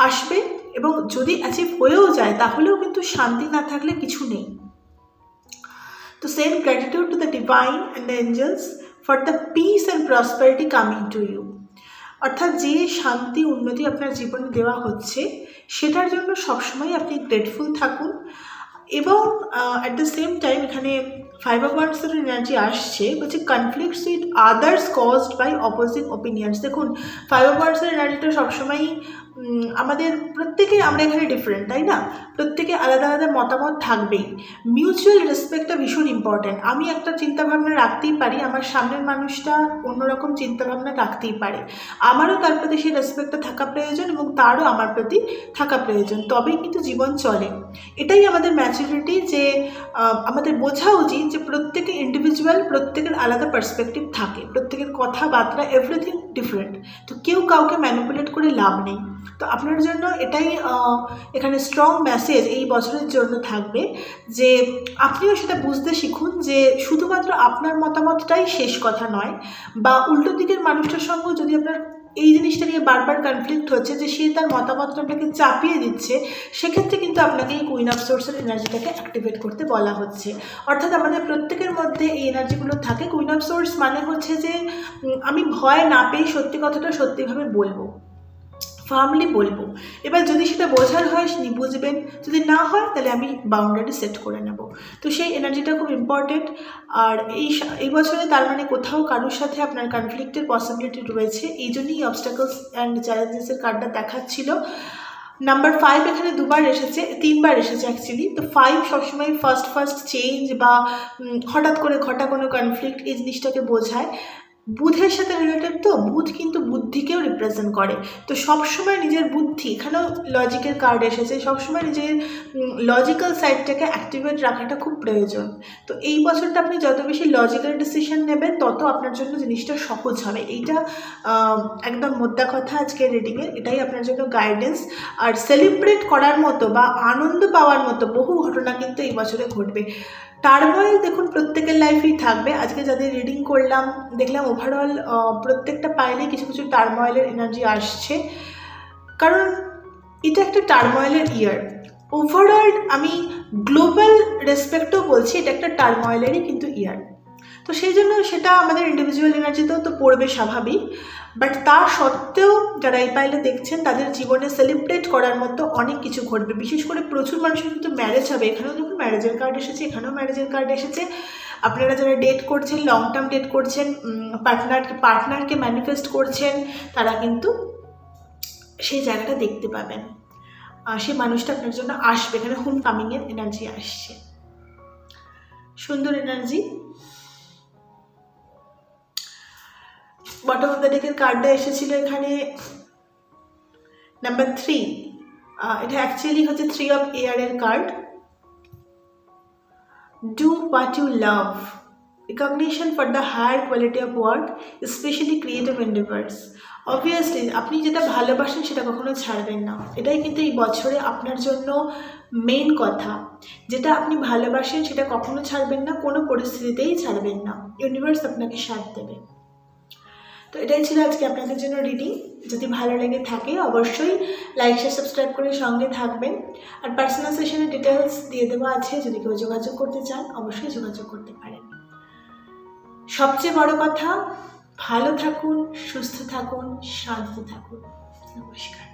আসবে, এবং যদি অ্যাচিভ হয়েও যায় তাহলেও কিন্তু শান্তি না থাকলে কিছু নেই। তো send gratitude to the divine and the angels for the peace and prosperity coming to you. অর্থাৎ যে শান্তি উন্নতি আপনার জীবনে দেওয়া হচ্ছে সেটার জন্য সবসময় আপনি গ্রেটফুল থাকুন। এবং অ্যাট দ্য সেম টাইম এখানে 5 অফ ওয়ান্ডসের এনার্জি আসছে, বলছে conflicts with others caused by opposing opinions. দেখুন 5 অফ ওয়ান্ডসের এনার্জিটা সবসময়ই আমাদের প্রত্যেকে, আমরা এখানে ডিফারেন্ট, তাই না, প্রত্যেকে আলাদা আলাদা মতামত থাকবেই। মিউচুয়াল রেসপেক্টটা ভীষণ ইম্পর্ট্যান্ট। আমি একটা চিন্তাভাবনা রাখতেই পারি, আমার সামনের মানুষটা অন্যরকম চিন্তাভাবনা রাখতেই পারে, আমারও তার প্রতি সেই রেসপেক্টটা থাকা প্রয়োজন এবং তারও আমার প্রতি থাকা প্রয়োজন, তবেই কিন্তু জীবন চলে। এটাই আমাদের ম্যাচুরিটি, যে আমাদের বোঝা উচিত যে প্রত্যেকে ইন্ডিভিজুয়াল, প্রত্যেকের আলাদা পার্সপেক্টিভ থাকে, প্রত্যেকের কথাবার্তা এভরিথিং ডিফারেন্ট, তো কেউ কাউকে ম্যানিপুলেট করে লাভ নেই। তো আপনার জন্য এটাই এখানে স্ট্রং মেসেজ এই বছরের জন্য থাকবে, যে আপনিও সেটা বুঝতে শিখুন যে শুধুমাত্র আপনার মতামতটাই শেষ কথা নয়, বা উল্টো দিকের মানুষটার সঙ্গেও যদি আপনার এই জিনিসটা নিয়ে বারবার কনফ্লিক্ট হচ্ছে যে সে তার মতামতটা আপনাকে চাপিয়ে দিচ্ছে, সেক্ষেত্রে কিন্তু আপনাকে এই কুইন অফ সোর্সের এনার্জিটাকে অ্যাক্টিভেট করতে বলা হচ্ছে। অর্থাৎ আমাদের প্রত্যেকের মধ্যে এই এনার্জিগুলো থাকে। কুইন অফ সোর্স মানে হচ্ছে যে আমি ভয় না পেয়ে সত্যি কথাটা সত্যিভাবে বলবো, ফার্মলি বলবো। এবার যদি সেটা বোঝার হয় তিনি বুঝবেন, যদি না হয় তাহলে আমি বাউন্ডারি সেট করে নেব। তো সেই এনার্জিটা খুব ইম্পর্টেন্ট। আর এই বছরে তার মানে কোথাও কারোর সাথে আপনার কনফ্লিক্টের পসিবিলিটি রয়েছে, এই জন্যই অবস্টাকলস অ্যান্ড চ্যালেঞ্জেসের কার্ডটা দেখাচ্ছিল। নাম্বার 5 এখানে 2বার এসেছে, 3বার এসেছে অ্যাকচুয়ালি। তো 5 সবসময় ফার্স্ট চেঞ্জ বা হঠাৎ করে ঘটা কোনো কনফ্লিক্ট, এই জিনিসটাকে বোঝায়। বুধের সাথে রিলেটেড, তো বুধ কিন্তু বুদ্ধিকেও রিপ্রেজেন্ট করে। তো সবসময় নিজের বুদ্ধি, এখানেও লজিকের কার্ড এসেছে, সবসময় নিজের লজিক্যাল সাইডটাকে অ্যাক্টিভেট রাখাটা খুব প্রয়োজন। তো এই বছরটা আপনি যত বেশি লজিক্যাল ডিসিশন নেবেন তত আপনার জন্য জিনিসটা সহজ হবে। এইটা একদম মোদ্দা কথা আজকের রিডিংয়ের, এটাই আপনার জন্য গাইডেন্স। আর সেলিব্রেট করার মতো বা আনন্দ পাওয়ার মতো বহু ঘটনা কিন্তু এই বছরে ঘটবে। টার্ময়েল দেখুন প্রত্যেকের লাইফেই থাকবে। আজকে যাদের রিডিং করলাম দেখলাম ওভারঅল প্রত্যেকটা পাইলে কিছু কিছু টার্ময়েলের এনার্জি আসছে, কারণ এটা একটা টার্ময়েলের ইয়ার। ওভারঅল আমি গ্লোবাল রেসপেক্টও বলছি, এটা একটা টার্ময়েলেরই কিন্তু ইয়ার। তো সেই জন্য সেটা আমাদের ইন্ডিভিজুয়াল এনার্জিতেও তো পড়বে স্বাভাবিক, বাট তা সত্ত্বেও যারা এই পাইলে দেখছেন তাদের জীবনে সেলিব্রেট করার মতো অনেক কিছু ঘটবে। বিশেষ করে প্রচুর মানুষের কিন্তু ম্যারেজ হবে। এখানেও দেখুন ম্যারেজের কার্ড এসেছে, এখানেও ম্যারেজের কার্ড এসেছে। আপনারা যারা ডেট করছেন, লং টার্ম ডেট করছেন, পার্টনারকে ম্যানিফেস্ট করছেন, তারা কিন্তু সেই জায়গাটা দেখতে পাবেন, সেই মানুষটা আপনার জন্য আসবে। এখানে হোম কামিংয়ের এনার্জি আসছে, সুন্দর এনার্জি। বটম অফ দ্য ডেকের কার্ডটা এসেছিল এখানে নাম্বার 3। এটা অ্যাকচুয়ালি হচ্ছে 3 অফ এয়ারের card. Do what you love, recognition for the higher quality of work, specially creative endeavours. Obviously আপনি যেটা ভালোবাসেন সেটা কখনো ছাড়বেন না, এটাই কিন্তু এই বছরে আপনার জন্য মেইন কথা। যেটা আপনি ভালোবাসেন সেটা কখনো ছাড়বেন না, কোনো পরিস্থিতিতেই ছাড়বেন না। ইউনিভার্স আপনাকে সাথ দেবে। তো এটাই ছিল আজকে আপনাদের জন্য রিডিং। যদি ভালো লেগে থাকে অবশ্যই লাইক শেয়ার সাবস্ক্রাইব করে সঙ্গে থাকবেন। আর পার্সোনাল সেশনের ডিটেলস দিয়ে দেওয়া আছে, যদি কেউ যোগাযোগ করতে চান অবশ্যই যোগাযোগ করতে পারেন। সবচেয়ে বড় কথা, ভালো থাকুন, সুস্থ থাকুন, শান্তিতে থাকুন। নমস্কার।